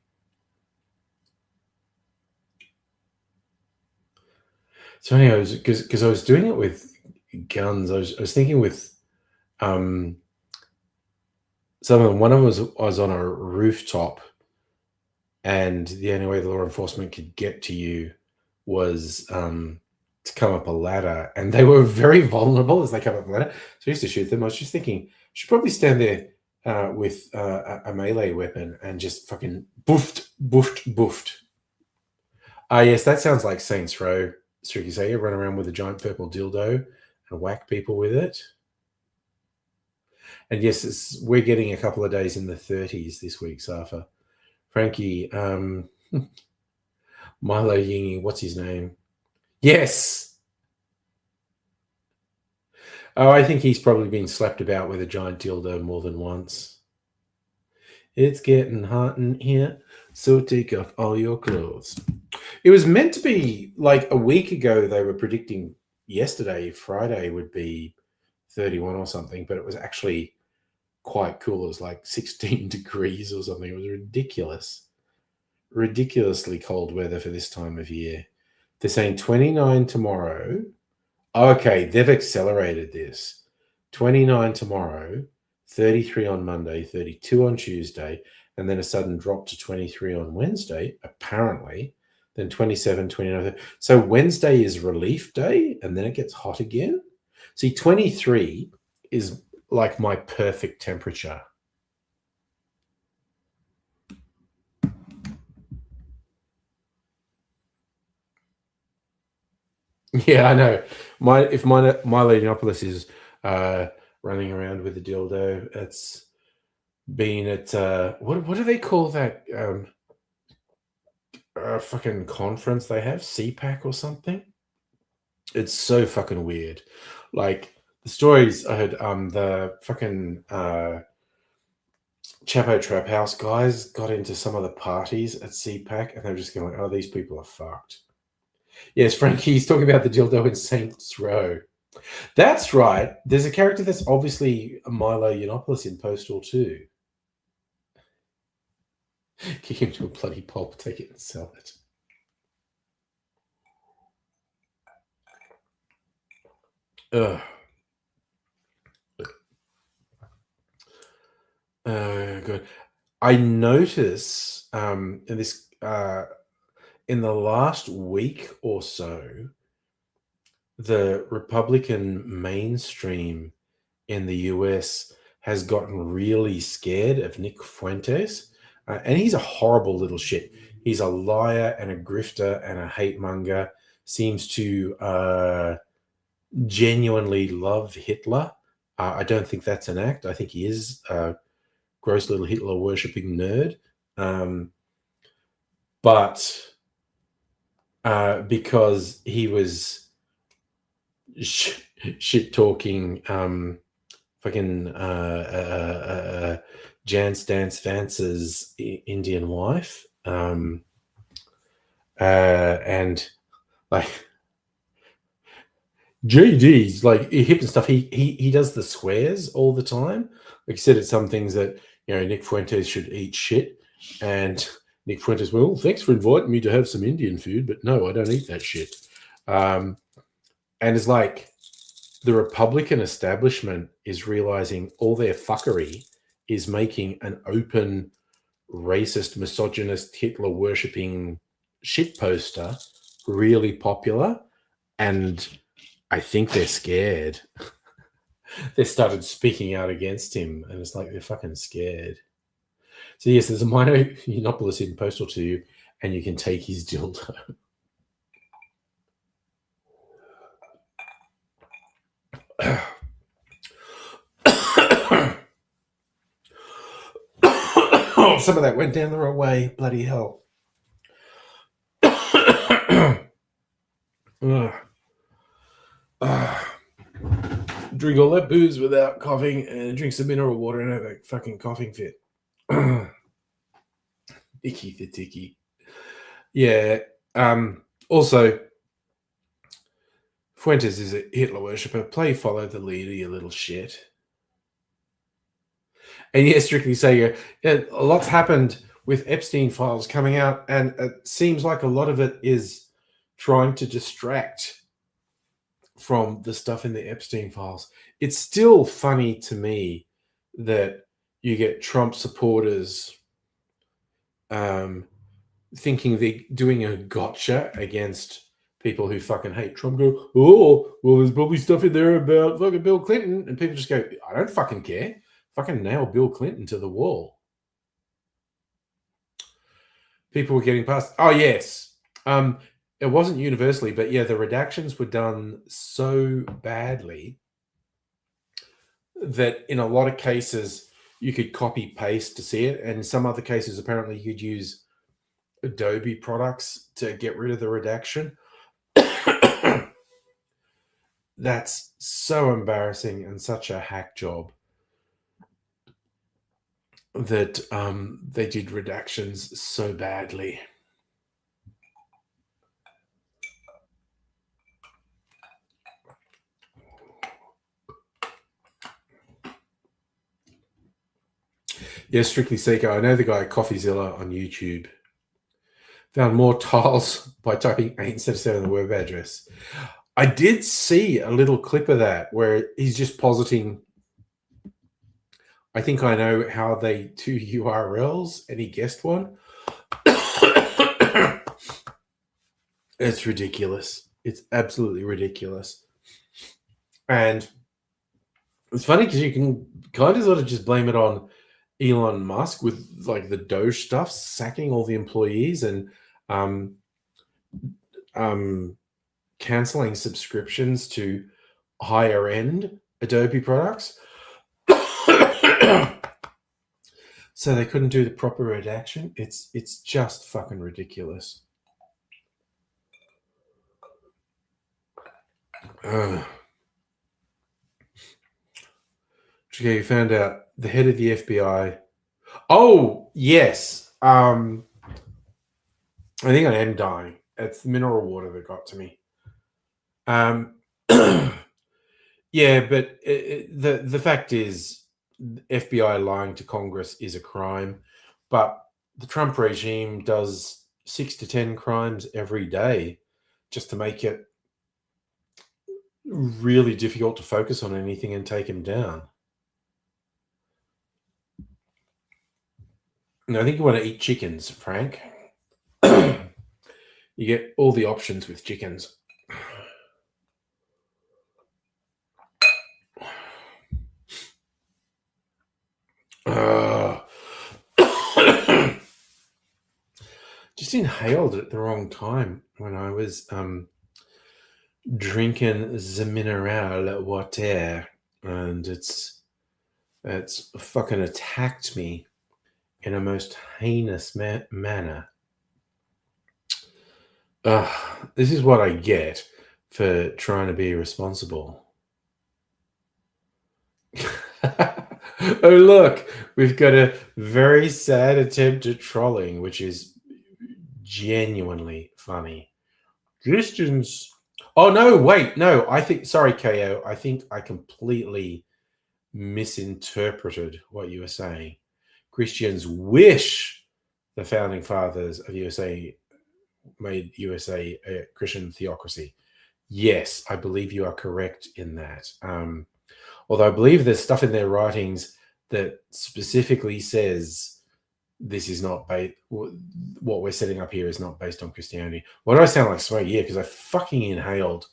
So anyway, because I was doing it with guns, I was thinking with um, some of them. One of them was I was on a rooftop, and the only way the law enforcement could get to you was to come up a ladder, and they were very vulnerable as they come up the ladder. So I used to shoot them. I was just thinking, I should probably stand there with a melee weapon and just fucking boofed, boofed, boofed. Ah, yes, that sounds like Saints Row. Streaky say you run around with a giant purple dildo and whack people with it. And yes, we're getting a couple of days in the 30s this week, Safa. Frankie, Milo Yingy, what's his name? Yes. Oh, I think he's probably been slapped about with a giant dildo more than once. It's getting hot in here, so take off all your clothes. It was meant to be like a week ago, they were predicting yesterday, Friday, would be 31 or something, but it was actually quite cool. It was like 16 degrees or something. It was ridiculous. Ridiculously cold weather for this time of year. They're saying 29 tomorrow. Okay, they've accelerated this. 29 tomorrow, 33 on Monday, 32 on Tuesday, and then a sudden drop to 23 on Wednesday, apparently. Then 27, 29. So Wednesday is relief day, and then it gets hot again. See, 23 is like my perfect temperature. Yeah, I know. If Milo Yiannopoulos is running around with a dildo, it's been at what do they call that fucking conference they have, CPAC or something? It's so fucking weird. Like the stories I heard, the fucking Chapo Trap House guys got into some of the parties at CPAC, and they're just going, "Oh, these people are fucked." Yes, Frankie's talking about the dildo in Saints Row. That's right. There's a character that's obviously Milo Yiannopoulos in Postal 2. Kick him to a bloody pulp, take it and sell it. Ugh. Good. I notice in this in the last week or so, the Republican mainstream in the US has gotten really scared of Nick Fuentes. And he's a horrible little shit. He's a liar and a grifter and a hate monger, seems to genuinely love Hitler. I don't think that's an act. I think he is a gross little Hitler worshipping nerd. But because he was shit talking fucking Jan Stance Vance's Indian wife, and like JD's like hip and stuff. He does the swears all the time. Like I said, it's some things that Nick Fuentes should eat shit, and Nick Fuentes, well, thanks for inviting me to have some Indian food, but no, I don't eat that shit. And it's like the Republican establishment is realizing all their fuckery is making an open, racist, misogynist, Hitler worshipping shit poster really popular. And I think they're scared. They started speaking out against him, and it's like they're fucking scared. So yes, there's a Milo Yiannopoulos in Postal 2, and you can take his dildo. Oh, some of that went down the wrong way. Bloody hell. Drink all that booze without coughing and drink some mineral water and have a fucking coughing fit. Icky the ticky. Yeah. Also, Fuentes is a Hitler worshipper. Play follow the leader, you little shit. And yes, Strictly Sega, yeah, a lot's happened with Epstein files coming out, and it seems like a lot of it is trying to distract from the stuff in the Epstein files. It's still funny to me that you get Trump supporters thinking they're doing a gotcha against people who fucking hate Trump. Go, oh, well, there's probably stuff in there about fucking Bill Clinton. And people just go, I don't fucking care. Fucking nail Bill Clinton to the wall. People were getting past. Oh, yes. It wasn't universally, but yeah, the redactions were done so badly that in a lot of cases you could copy paste to see it. And in some other cases, apparently you could use Adobe products to get rid of the redaction. That's so embarrassing and such a hack job that they did redactions so badly. Yeah, Strictly Seeker. I know the guy CoffeeZilla on YouTube. Found more tiles by typing 8 instead of 7 in the web address. I did see a little clip of that where he's just positing, I think I know how they do URLs, and he guessed one. It's ridiculous. It's absolutely ridiculous. And it's funny because you can kind of sort of just blame it on Elon Musk with like the Doge stuff, sacking all the employees and canceling subscriptions to higher end Adobe products. So they couldn't do the proper redaction. It's just fucking ridiculous. Okay, you found out the head of the FBI. Oh, yes. I think I am dying. It's the mineral water that got to me. Yeah, but the fact is, FBI lying to Congress is a crime, but the Trump regime does 6 to 10 crimes every day just to make it really difficult to focus on anything and take him down. No, I think you want to eat chickens, Frank. You get all the options with chickens. Just inhaled it at the wrong time when I was drinking the mineral water, and it's fucking attacked me in a most heinous manner. This is what I get for trying to be responsible. Oh, look, we've got a very sad attempt at trolling, which is genuinely funny. Christians. Oh, no, wait, no, sorry, KO. I think I completely misinterpreted what you were saying. Christians wish the founding fathers of USA made USA a Christian theocracy. Yes, I believe you are correct in that. Although I believe there's stuff in their writings that specifically says this is not what we're setting up here is not based on Christianity. Why do I sound like smoke? Yeah, because I fucking inhaled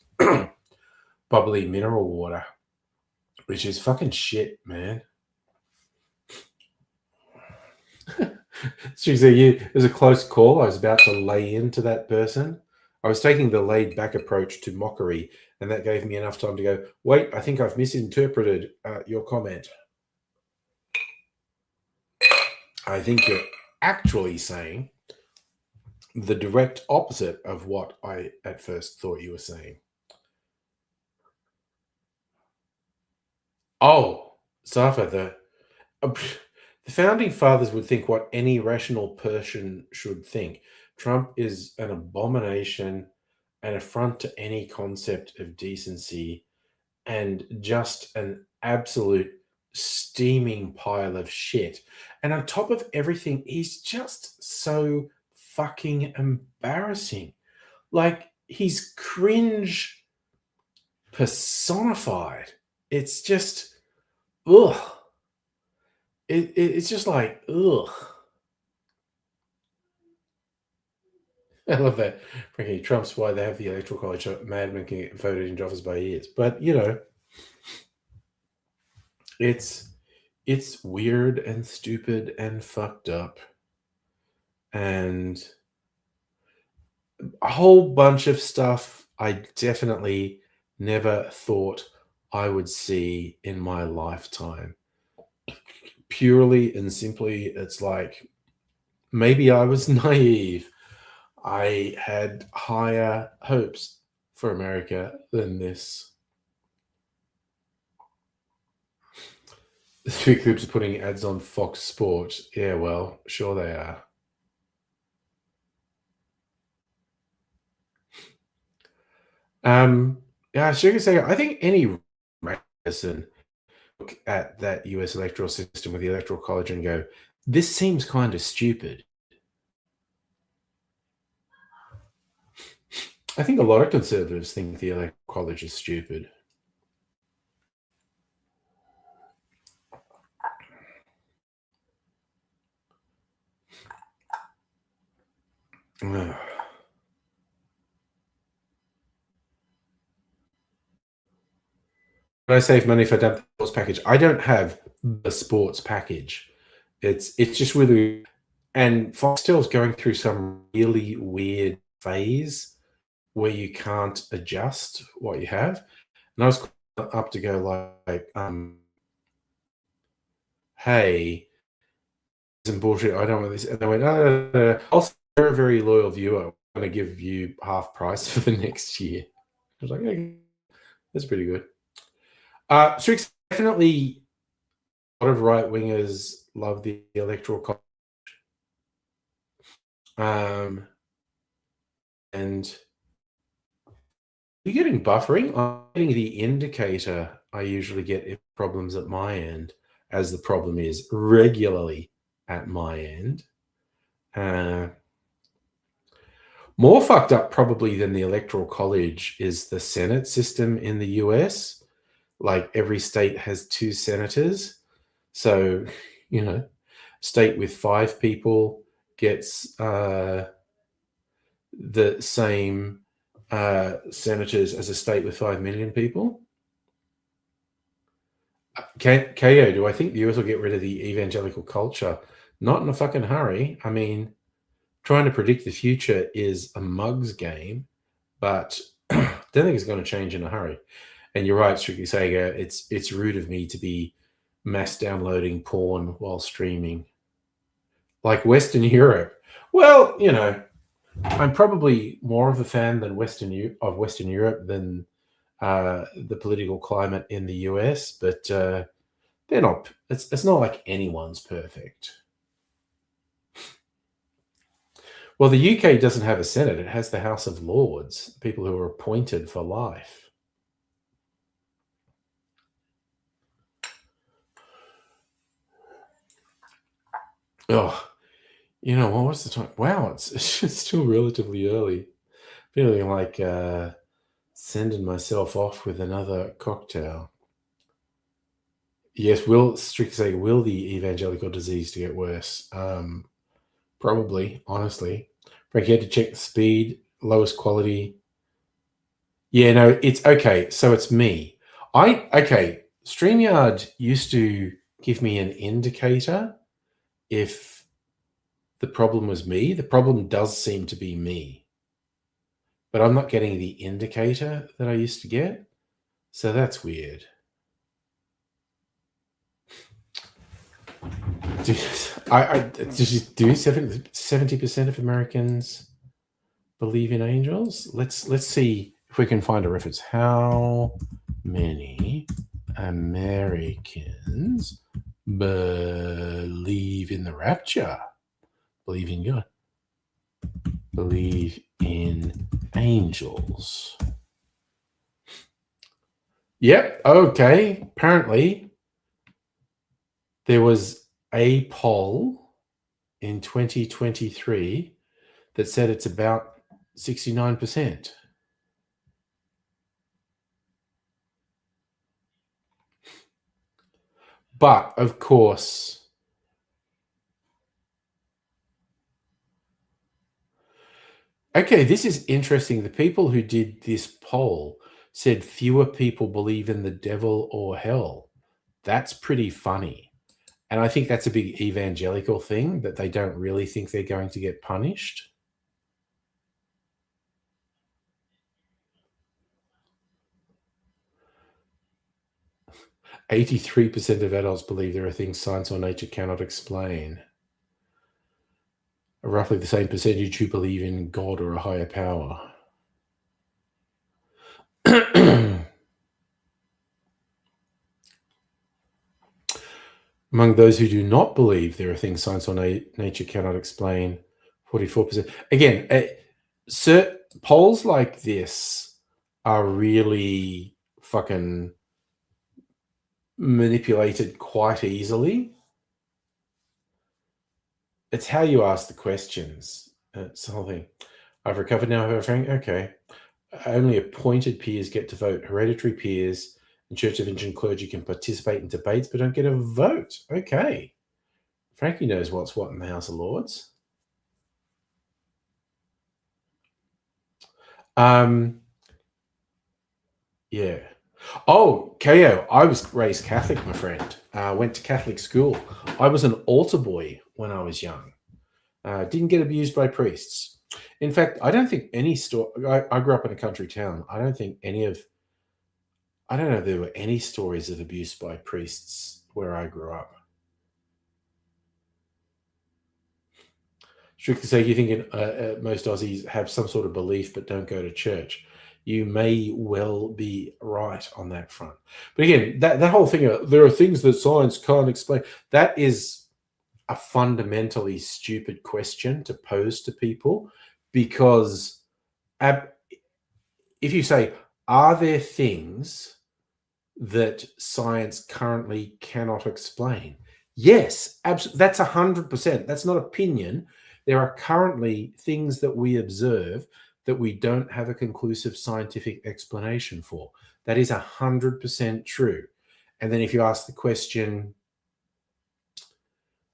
bubbly mineral water, which is fucking shit, man. So it was a close call. I was about to lay into that person. I was taking the laid back approach to mockery, and that gave me enough time to go, wait, I think I've misinterpreted your comment. I think you're actually saying the direct opposite of what I at first thought you were saying. Oh, Safa, the founding fathers would think what any rational person should think. Trump is an abomination, an affront to any concept of decency, and just an absolute steaming pile of shit. And on top of everything, he's just so fucking embarrassing. Like, he's cringe personified. It's just, ugh. It's just like, ugh. I love that. Frankly, Trump's why they have the electoral college so madmen can get voted into office by years. But it's weird and stupid and fucked up, and a whole bunch of stuff I definitely never thought I would see in my lifetime. Purely and simply, it's like maybe I was naive. I had higher hopes for America than this. The Street Clips are putting ads on Fox Sports. Yeah, well, sure they are. Yeah, I should say, I think any person look at that US electoral system with the Electoral College and go, this seems kind of stupid. I think a lot of conservatives think the Electoral College is stupid. Ugh. When I save money for the sports package, I don't have the sports package. It's just really, and Foxtel's going through some really weird phase where you can't adjust what you have. And I was up to go like, hey, some bullshit. I don't want this. And they went, no. Also, you're a very loyal viewer. I'm going to give you half price for the next year. I was like, okay, that's pretty good. Strix, definitely a lot of right wingers love the Electoral College. And you're getting buffering. I'm getting the indicator I usually get if problems at my end, as the problem is regularly at my end. More fucked up probably than the Electoral College is the Senate system in the US. Like, every state has 2 senators. So, state with 5 people gets the same senators as a state with 5 million people. KO, do I think the US will get rid of the evangelical culture? Not in a fucking hurry. I mean, trying to predict the future is a mug's game, but I don't think it's going to change in a hurry. And you're right, Strictly Sega, it's rude of me to be mass downloading porn while streaming. Like Western Europe. Well, I'm probably more of a fan than Western Europe than the political climate in the US, but they're not. It's not like anyone's perfect. Well, the UK doesn't have a Senate; it has the House of Lords, people who are appointed for life. Oh, what was the time? Wow, it's still relatively early. Feeling like sending myself off with another cocktail. Yes, will the evangelical disease to get worse? Probably, honestly. Frank, you had to check the speed, lowest quality. Yeah, no, it's okay. So it's me. StreamYard used to give me an indicator if the problem was me. The problem does seem to be me, but I'm not getting the indicator that I used to get. So that's weird. Do 70% of Americans believe in angels? Let's see if we can find a reference. How many Americans believe in the rapture. Believe in God. Believe in angels. Yep. Okay. Apparently, there was a poll in 2023 that said it's about 69%. But, of course, okay, this is interesting. The people who did this poll said fewer people believe in the devil or hell. That's pretty funny. And I think that's a big evangelical thing, that they don't really think they're going to get punished. 83% of adults believe there are things science or nature cannot explain. Roughly the same percentage who believe in God or a higher power. Among those who do not believe there are things science or nature cannot explain, 44%. Again, polls like this are really fucking manipulated quite easily. It's how you ask the questions. It's the whole thing. I've recovered now, however, Frank. Okay. Only appointed peers get to vote. Hereditary peers and Church of England clergy can participate in debates but don't get a vote. Okay. Frankie knows what's what in the House of Lords. Yeah. Oh, KO, I was raised Catholic, my friend. Went to Catholic school. I was an altar boy when I was young. Didn't get abused by priests. In fact, I don't think any I grew up in a country town. I don't know if there were any stories of abuse by priests where I grew up. Strictly say, you think most Aussies have some sort of belief but don't go to church. You may well be right on that front. But again, that whole thing, there are things that science can't explain, that is a fundamentally stupid question to pose to people, because if you say, are there things that science currently cannot explain? Yes, absolutely. That's 100%. That's not opinion. There are currently things that we observe that we don't have a conclusive scientific explanation for. That is 100% true. And then if you ask the question,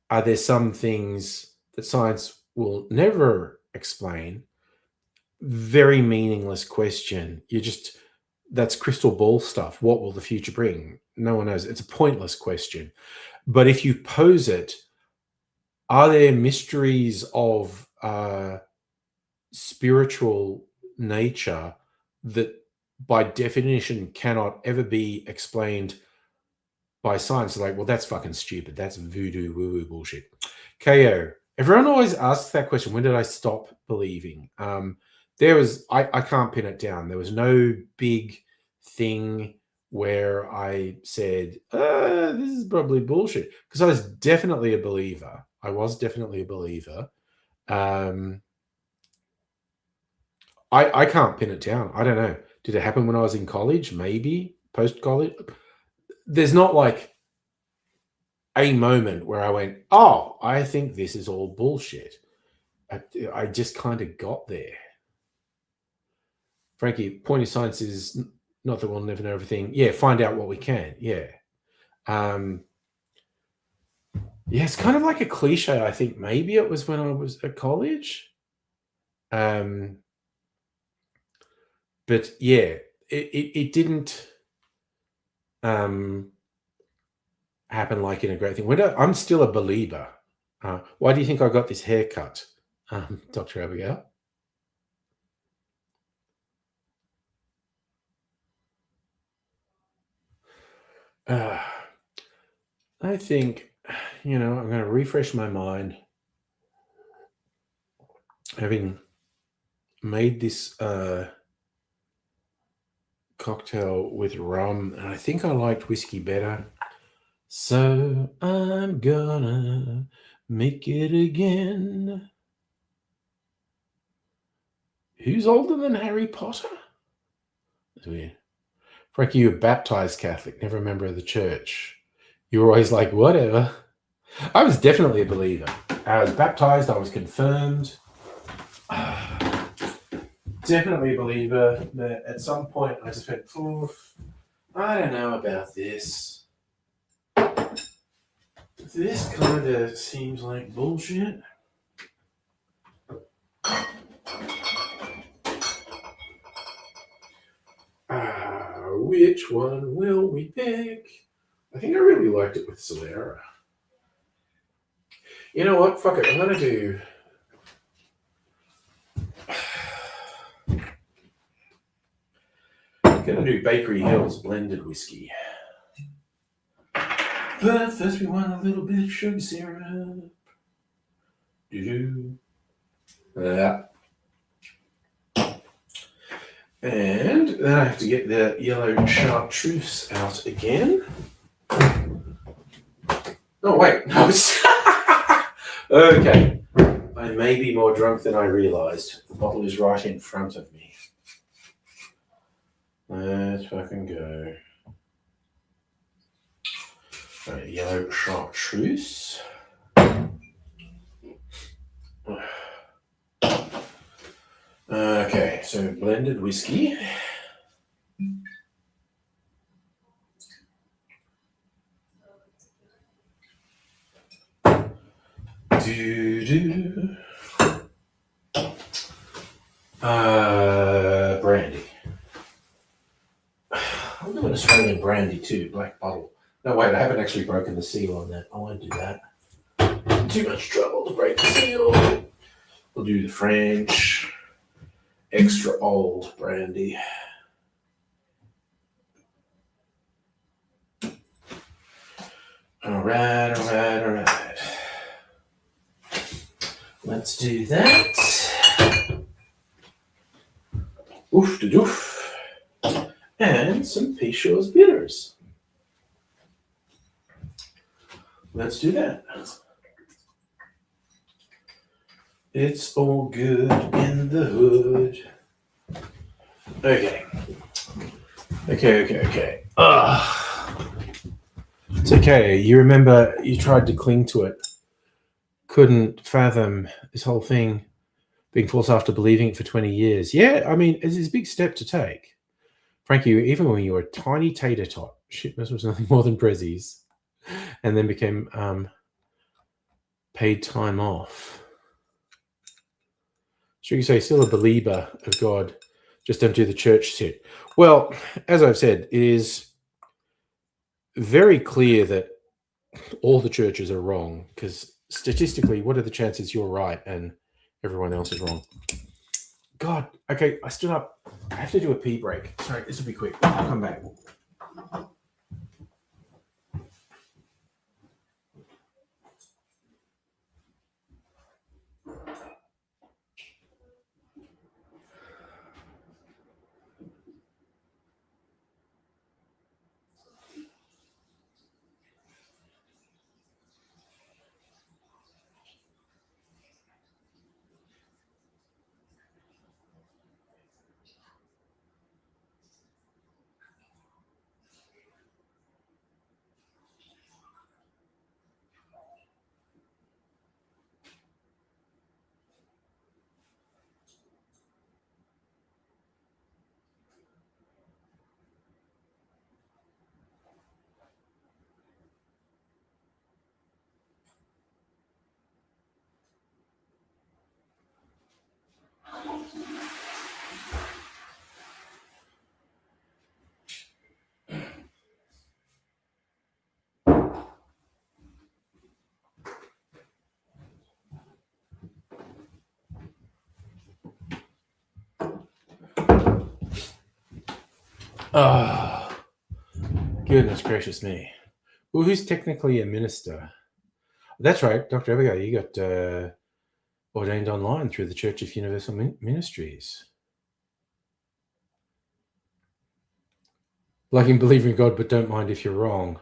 are there some things that science will never explain? Very meaningless question. That's crystal ball stuff. What will the future bring? No one knows. It's a pointless question. But if you pose it, are there mysteries of spiritual nature that by definition cannot ever be explained by science? Like, well, that's fucking stupid. That's voodoo woo-woo bullshit. KO. Everyone always asks that question. When did I stop believing? I can't pin it down. There was no big thing where I said, this is probably bullshit. Because I was definitely a believer. I can't pin it down. I don't know. Did it happen when I was in college? Maybe. Post-college? There's not like a moment where I went, oh, I think this is all bullshit. I just kind of got there. Frankie, point of science is not that we'll never know everything. Yeah, find out what we can. Yeah. Yeah, it's kind of like a cliche. I think maybe it was when I was at college. But yeah, it didn't happen like in a great thing. I'm still a believer. Why do you think I got this haircut, Dr. Abigail? I think, I'm going to refresh my mind. Having made this cocktail with rum, and I think I liked whiskey better. So I'm gonna make it again. Who's older than Harry Potter? That's weird. Frankie, you were baptized Catholic, never a member of the church. You were always like, whatever. I was definitely a believer. I was baptized, I was confirmed. Definitely a believer, but at some point I just went, I don't know about this. This kind of seems like bullshit. Which one will we pick? I think I really liked it with Solera. You know what? Fuck it. I'm going to do Bakery Hills blended whiskey. But first we want a little bit of sugar syrup. Yeah. And then I have to get the yellow chartreuse out again. Oh, wait. No, it's... Okay. I may be more drunk than I realized. The bottle is right in front of me. Let's fucking go. Right, yellow chartreuse. Okay, so blended whiskey. Brandy. I'll do an Australian brandy too, black bottle. No, wait, I haven't actually broken the seal on that. I won't do that. Too much trouble to break the seal. We'll do the French extra old brandy. All right. Let's do that. Oof de doof. And some Peychaud's bitters. Let's do that. It's all good in the hood. Okay. It's okay. You remember you tried to cling to it. Couldn't fathom this whole thing being forced after believing it for 20 years. Yeah, I mean, it's a big step to take. Frankie, even when you were a tiny tater tot, this was nothing more than prezzies, and then became paid time off. Should you say still a believer of God, just don't do the church shit? Well, as I've said, it is very clear that all the churches are wrong, because statistically, what are the chances you're right and everyone else is wrong? God, okay, I stood up. I have to do a pee break. Sorry, this will be quick. I'll come back. Oh, goodness gracious me. Well, who's technically a minister? That's right, Dr. Abigail, you got ordained online through the Church of Universal Ministries. Like in believing in God, but don't mind if you're wrong.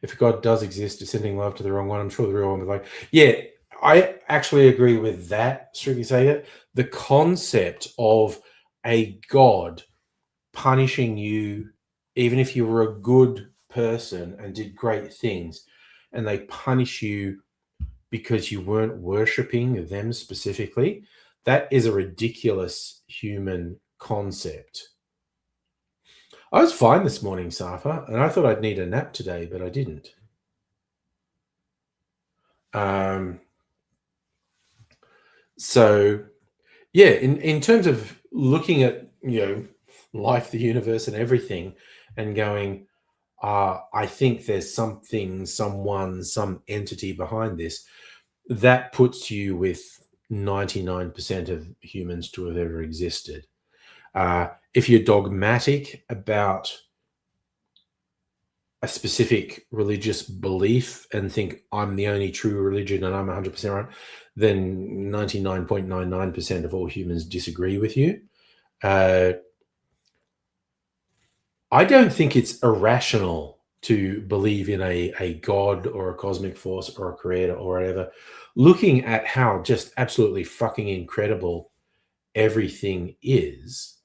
If God does exist, is sending love to the wrong one. I'm sure the real one is like, yeah, I actually agree with that, strictly say it. The concept of a God punishing you, even if you were a good person and did great things, and they punish you because you weren't worshipping them specifically, that is a ridiculous human concept. I was fine this morning, Safa, and I thought I'd need a nap today, but I didn't. So, yeah, in terms of looking at, life, the universe, and everything, and going, I think there's something, someone, some entity behind this, that puts you with 99% of humans to have ever existed. If you're dogmatic about a specific religious belief and think I'm the only true religion and I'm 100% right, then 99.99% of all humans disagree with you. I don't think it's irrational to believe in a god or a cosmic force or a creator or whatever. Looking at how just absolutely fucking incredible everything is,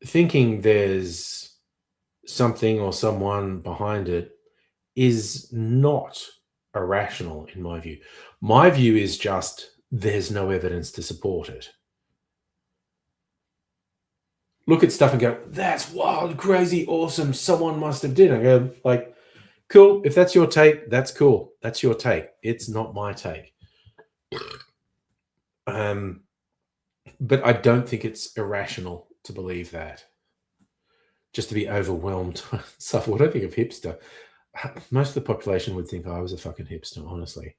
thinking there's something or someone behind it is not irrational in my view. My view is just there's no evidence to support it. Look at stuff and go, that's wild, crazy, awesome. Someone must have did it. I go, like, cool. If that's your take, that's cool. That's your take. It's not my take. But I don't think it's irrational to believe that. Just to be overwhelmed. Stuff. What do I think of hipster? Most of the population would think I was a fucking hipster, honestly.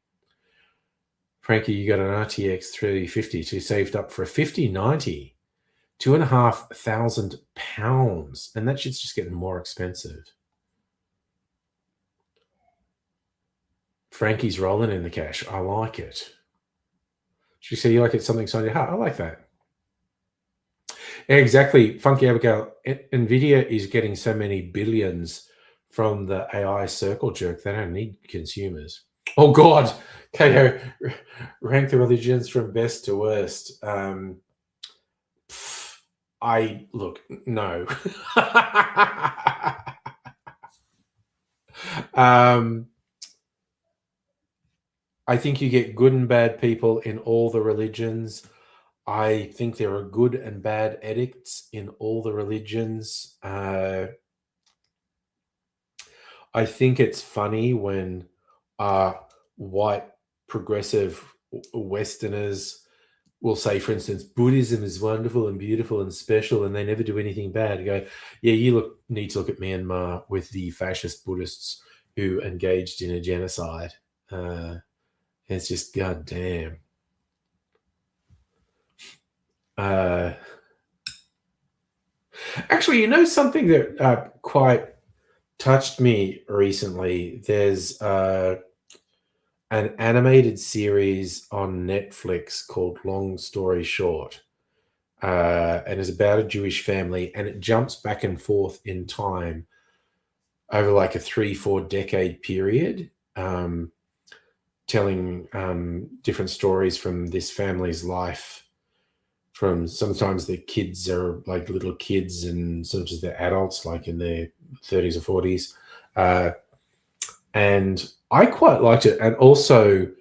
Frankie, you got an RTX 350, so you saved up for a 5090. £2,500, and that shit's just getting more expensive. Frankie's rolling in the cash. I like it. She said, "You like it? Something on your heart." I like that. Yeah, exactly. Funky Abigail. Nvidia is getting so many billions from the AI circle jerk. They don't need consumers. Oh God, KO, rank the religions from best to worst. I look no. I think you get good and bad people in all the religions. I think there are good and bad addicts in all the religions. I think it's funny when white progressive Westerners will say, for instance, Buddhism is wonderful and beautiful and special, and they never do anything bad. You go, yeah, you need to look at Myanmar with the fascist Buddhists who engaged in a genocide. It's just goddamn. Actually, something that quite touched me recently. There's an animated series on Netflix called Long Story Short, and it's about a Jewish family, and it jumps back and forth in time over like a 3-4 decade period, telling different stories from this family's life. From sometimes the kids are like little kids, and sometimes they're adults, like in their 30s or 40s. And I quite liked it. And also,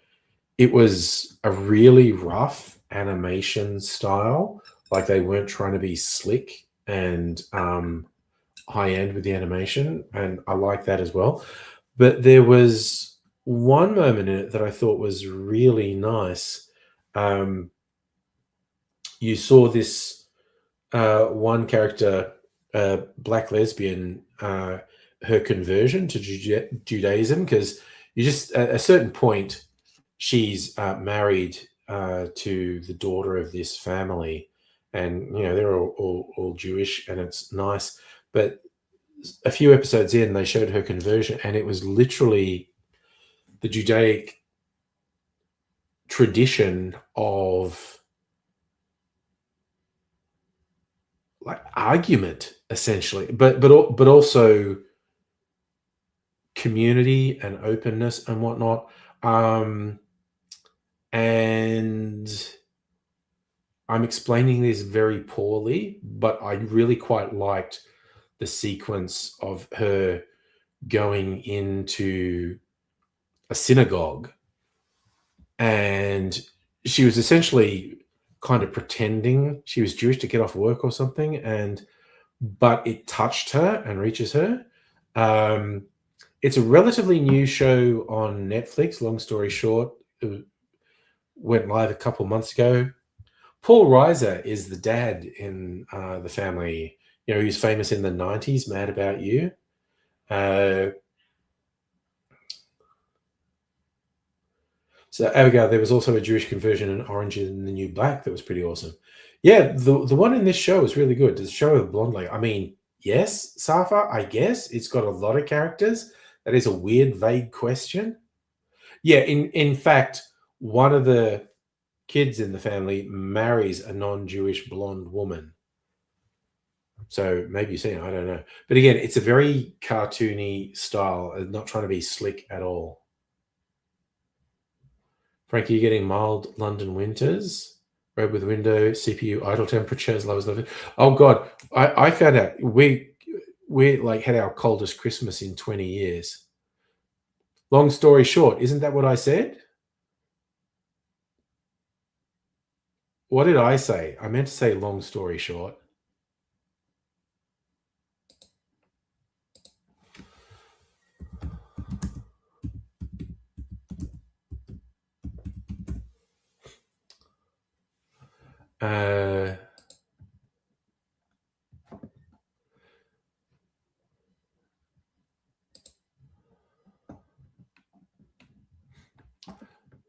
it was a really rough animation style. Like they weren't trying to be slick and high end with the animation. And I like that as well. But there was one moment in it that I thought was really nice. You saw this one character, black lesbian, her conversion to Judaism, because you just at a certain point, she's married to the daughter of this family, and they're all Jewish, and it's nice. But a few episodes in, they showed her conversion, and it was literally the Judaic tradition of like argument, essentially, but also community and openness and whatnot. And I'm explaining this very poorly, but I really quite liked the sequence of her going into a synagogue, and she was essentially kind of pretending she was Jewish to get off work or something, but it touched her and reaches her. It's a relatively new show on Netflix. Long story short, it went live a couple months ago. Paul Reiser is the dad in the family. You know, he was famous in the 90s, Mad About You. So Abigail, there was also a Jewish conversion in Orange and the New Black that was pretty awesome. Yeah, the one in this show is really good. The show of Blonde Lady. I mean, yes, Safa, I guess it's got a lot of characters. That is a weird, vague question. Yeah, in fact, one of the kids in the family marries a non-Jewish blonde woman. So maybe you've seen it, I don't know. But again, it's a very cartoony style, not trying to be slick at all. Frankie, you're getting mild London winters, red with window, CPU idle temperature as low as 11. Oh God, I found out we like had our coldest Christmas in 20 years. Long story short, isn't that what I said? What did I say? I meant to say long story short.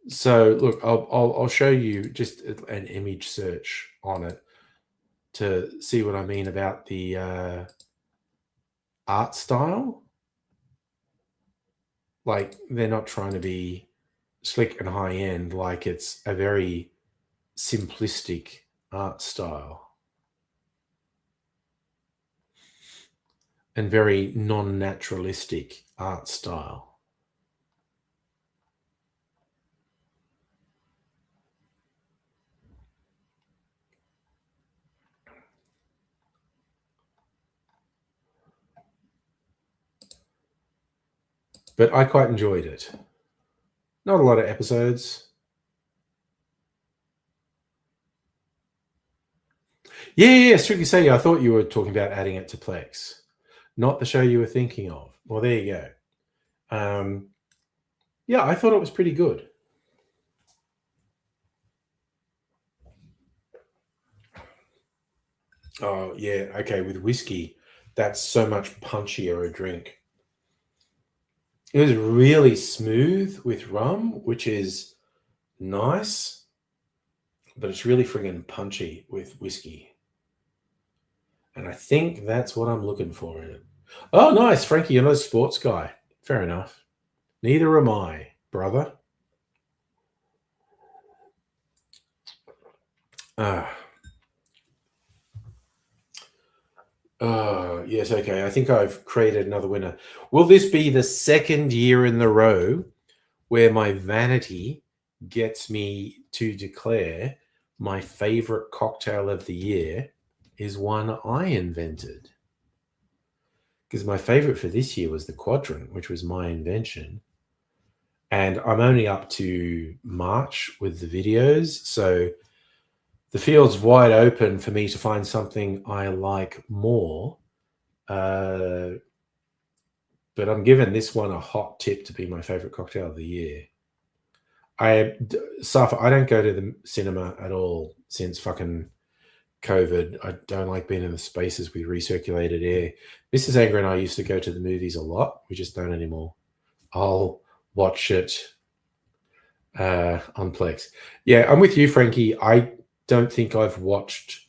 So look, I'll show you just an image search on it to see what I mean about the art style. Like they're not trying to be slick and high end. Like it's a very simplistic art style and very non-naturalistic art style. But I quite enjoyed it. Not a lot of episodes. Yeah. Strictly Say, I thought you were talking about adding it to Plex, not the show you were thinking of. Well, there you go. Yeah, I thought it was pretty good. Oh, yeah. Okay, with whiskey, that's so much punchier a drink. It was really smooth with rum, which is nice, but it's really friggin' punchy with whiskey. And I think that's what I'm looking for in it. Oh, nice. Frankie, you're not a sports guy. Fair enough. Neither am I, brother. Yes, okay. I think I've created another winner. Will this be the second year in the row where my vanity gets me to declare my favorite cocktail of the year is one I invented? Because my favorite for this year was the Quadrant, which was my invention. And I'm only up to March with the videos. So the field's wide open for me to find something I like more. But I'm giving this one a hot tip to be my favorite cocktail of the year. Safa, I don't go to the cinema at all since fucking COVID. I don't like being in the spaces with recirculated air. Mrs. Anger and I used to go to the movies a lot. We just don't anymore. I'll watch it on Plex. Yeah, I'm with you, Frankie. I don't think I've watched.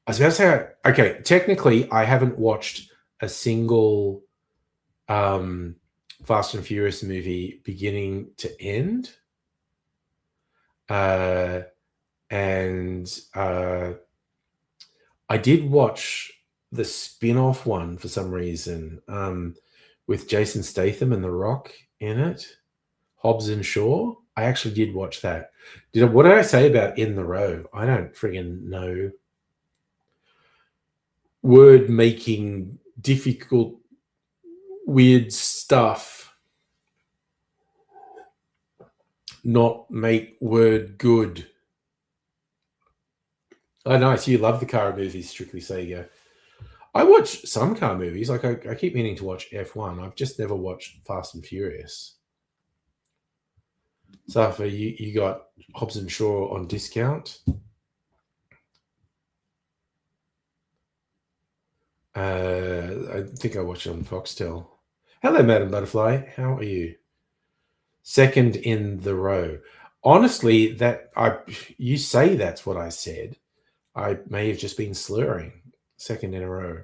I was about to say, okay, technically, I haven't watched a single Fast and Furious movie beginning to end. And I did watch the spin-off one for some reason, with Jason Statham and The Rock in it, Hobbs and Shaw. I actually did watch that. What did I say about In the Row? I don't friggin' know. Word making, difficult, weird stuff. Not make word good. Oh, nice. You love the car movies, Strictly Sega. I watch some car movies. Like I keep meaning to watch F1. I've just never watched Fast and Furious. So for you got Hobbs and Shaw on discount. I think I watched it on Foxtel. Hello, Madam Butterfly. How are you? Second in the row. Honestly, you say that's what I said. I may have just been slurring. Second in a row.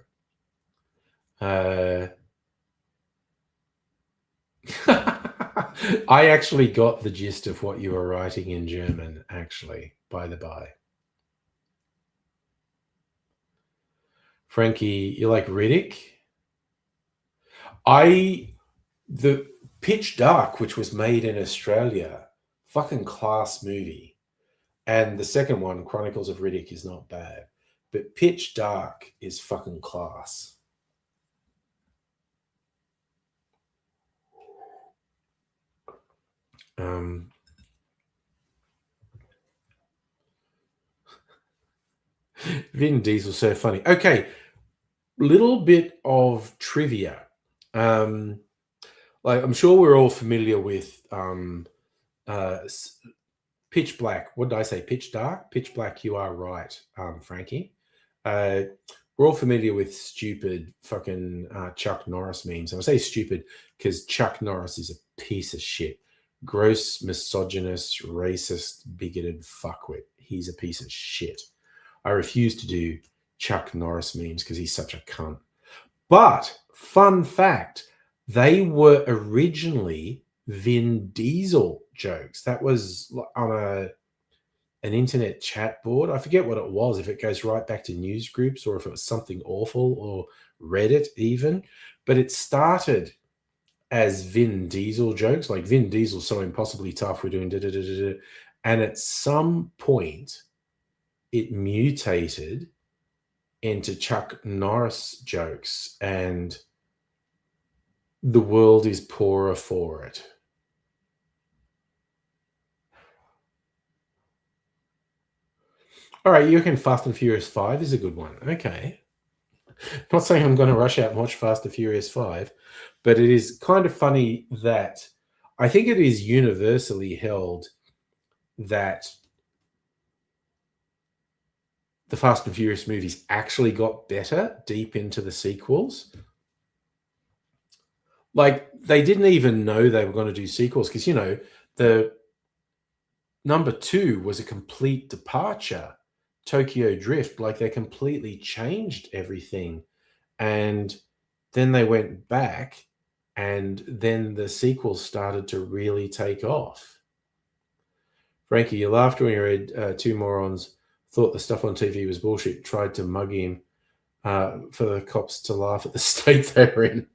I actually got the gist of what you were writing in German, actually, by the by. Frankie, you like Riddick? The Pitch Dark, which was made in Australia, fucking class movie. And the second one, Chronicles of Riddick, is not bad. But Pitch Dark is fucking class. Vin Diesel, so funny. Okay, little bit of trivia. Like I'm sure we're all familiar with Pitch Black. What did I say? Pitch Dark? Pitch Black, you are right, Frankie. We're all familiar with stupid fucking Chuck Norris memes. And I say stupid because Chuck Norris is a piece of shit. Gross, misogynist, racist, bigoted fuckwit. He's a piece of shit. I refuse to do Chuck Norris memes because he's such a cunt. But, fun fact, they were originally Vin Diesel jokes. That was on an internet chat board. I forget what it was, if it goes right back to news groups or if it was something awful or Reddit even. But it started as Vin Diesel jokes, like Vin Diesel's so impossibly tough, we're doing da-da-da-da-da. And at some point, it mutated into Chuck Norris jokes, and the world is poorer for it. All right, you reckon Fast and Furious 5 is a good one? Okay. Not saying I'm going to rush out and watch Fast and Furious 5, but it is kind of funny that I think it is universally held that the Fast and Furious movies actually got better deep into the sequels. Like, they didn't even know they were going to do sequels because, the number 2 was a complete departure. Tokyo Drift, like they completely changed everything. And then they went back, and then the sequels started to really take off. Frankie, you laughed when you read two morons thought the stuff on TV was bullshit, tried to mug him for the cops to laugh at the state they were in.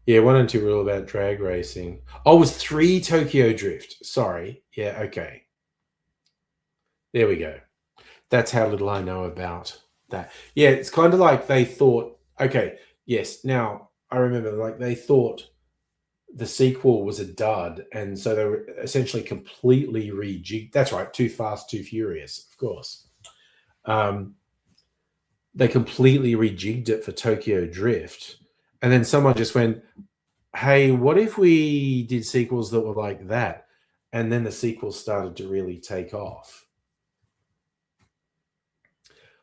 Yeah, 1 and 2 were all about drag racing. Oh, it was 3 Tokyo Drift. Sorry. Yeah, okay. There we go. That's how little I know about that. Yeah, it's kind of like they thought, okay, yes, now I remember, like they thought the sequel was a dud, and so they were essentially completely rejigged. That's right, Too Fast, Too Furious, of course. They completely rejigged it for Tokyo Drift, and then someone just went, hey, what if we did sequels that were like that? And then the sequels started to really take off.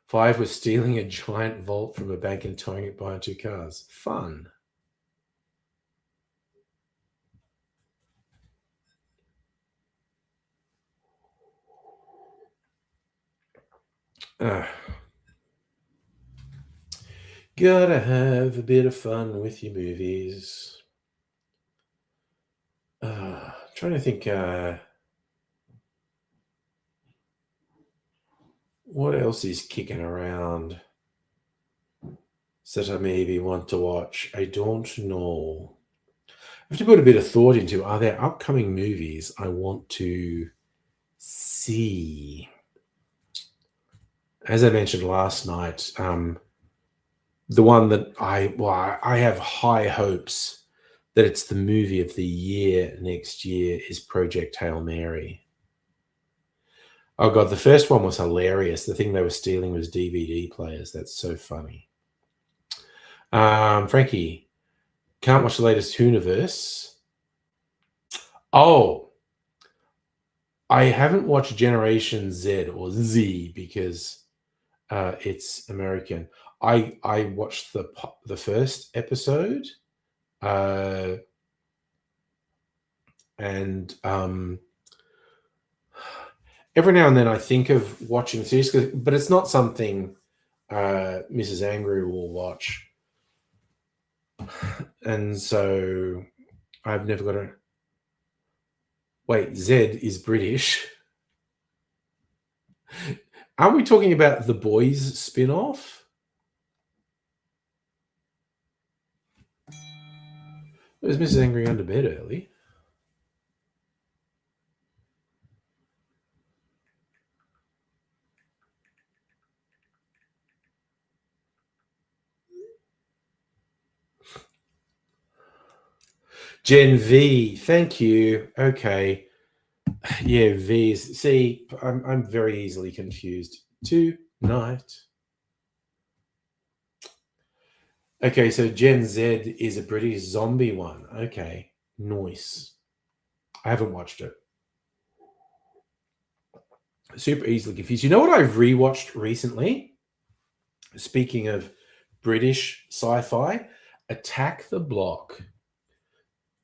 5 was stealing a giant vault from a bank and towing it behind 2 cars. Fun. Gotta have a bit of fun with your movies. Trying to think. What else is kicking around that I maybe want to watch? I don't know. I have to put a bit of thought into, are there upcoming movies I want to see? As I mentioned last night, the one that I have high hopes that it's the movie of the year next year is Project Hail Mary. Oh god, the first one was hilarious. The thing they were stealing was DVD players. That's so funny. Frankie, can't watch the latest Hooniverse. Oh, I haven't watched Generation Z or Z because it's American. I watched the first episode, and every now and then I think of watching the series, but it's not something Mrs. Angry will watch, and so I've never got a. Wait, Zed is British. Aren't we talking about The Boys spin-off? Was Mrs. Angry under bed early? Gen V, thank you. Okay. Yeah, V's. See, I'm very easily confused. Tonight. Okay, so Gen Z is a British zombie one. Okay, nice. I haven't watched it. Super easily confused. You know what I've rewatched recently? Speaking of British sci-fi, Attack the Block.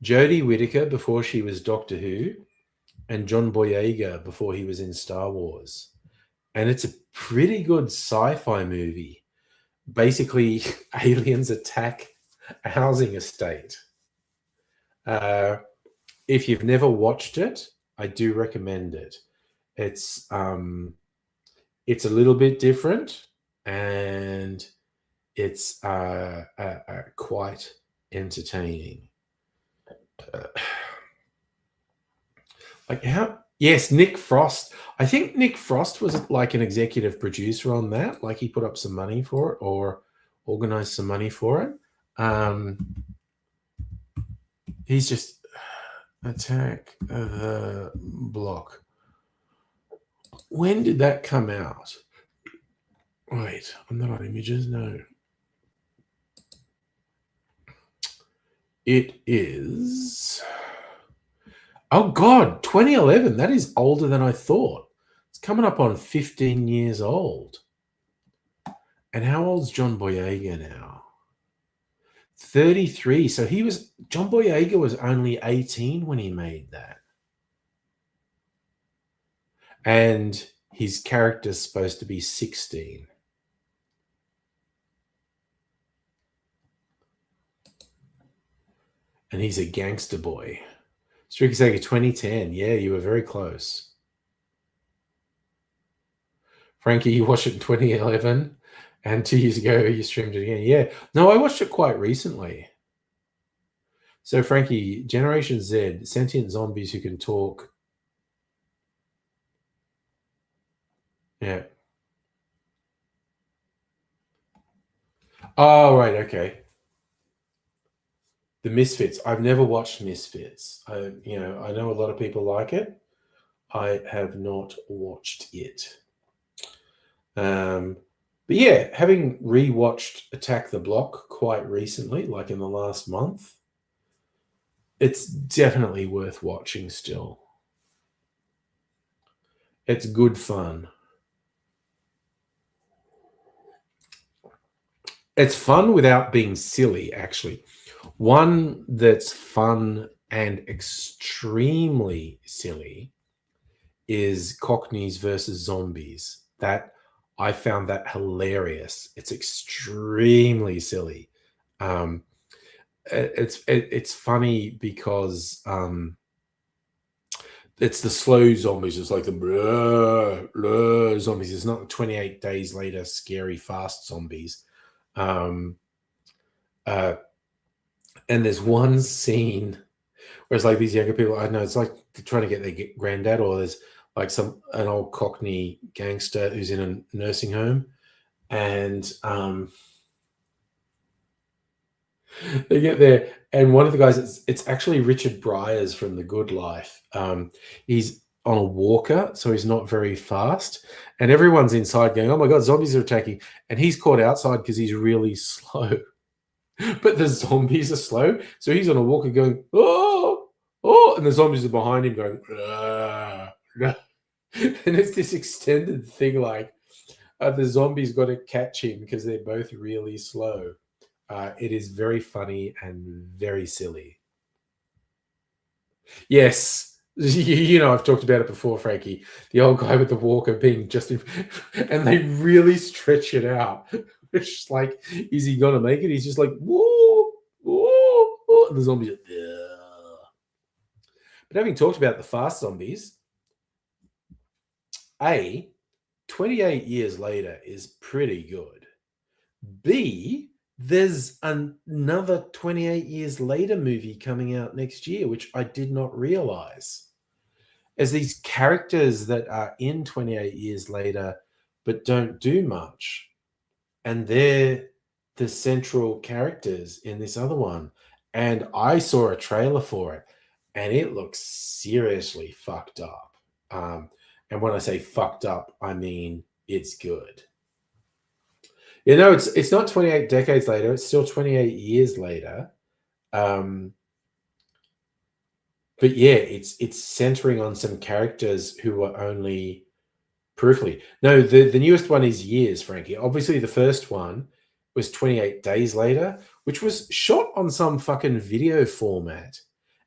Jodie Whittaker before she was Doctor Who, and John Boyega before he was in Star Wars. And it's a pretty good sci-fi movie. Basically, aliens attack a housing estate. If you've never watched it, I do recommend it. It's a little bit different, and it's quite entertaining. Like how? Yes, Nick Frost. I think Nick Frost was like an executive producer on that. Like he put up some money for it or organized some money for it. He's just Attack the Block. When did that come out? Wait, I'm not on images. No. It is. Oh God, 2011. That is older than I thought. It's coming up on 15 years old. And how old's John Boyega now? 33. So John Boyega was only 18 when he made that. And his character's supposed to be 16. And he's a gangster boy. Streaky Sega 2010. Yeah, you were very close. Frankie, you watched it in 2011, and 2 years ago you streamed it again. Yeah. No, I watched it quite recently. So, Frankie, Generation Z, sentient zombies who can talk. Yeah. Oh, right. Okay. The Misfits. I've never watched Misfits. I know a lot of people like it. I have not watched it. But yeah, having rewatched Attack the Block quite recently, like in the last month, it's definitely worth watching still. It's good fun. It's fun without being silly, actually. One that's fun and extremely silly is Cockneys versus Zombies. That I found that hilarious. It's extremely silly. It's funny because It's the slow zombies. It's like the blah zombies. It's not the 28 days later scary fast zombies. And there's one scene where it's like these younger people. I don't know. It's like they're trying to get their granddad, or there's like an old Cockney gangster who's in a nursing home, and they get there, and one of the guys, it's actually Richard Bryars from The Good Life. He's on a walker, so he's not very fast, and everyone's inside going, "Oh my god, zombies are attacking!" And he's caught outside because he's really slow. But the zombies are slow, so he's on a walker going, "Oh, oh," and the zombies are behind him going, "Ah, ah." And it's this extended thing like the zombies got to catch him because they're both really slow. It is very funny and very silly. Yes. You know, I've talked about it before, Frankie. The old guy with the walker being just in, and they really stretch it out. It's like, is he gonna make it? He's just like, whoa, whoa, whoa. And the zombies are, ugh. But having talked about the fast zombies, 28 years later is pretty good. B, there's another 28 years later movie coming out next year, which I did not realize. As these characters that are in 28 years later but don't do much, and they're the central characters in this other one. And I saw a trailer for it, and it looks seriously fucked up. And when I say fucked up, I mean it's good. You know, it's not 28 decades later, it's still 28 years later. But yeah, it's centering on some characters who were only peripherally. No, the newest one is Years, Frankie. Obviously, the first one was 28 days later, which was shot on some fucking video format.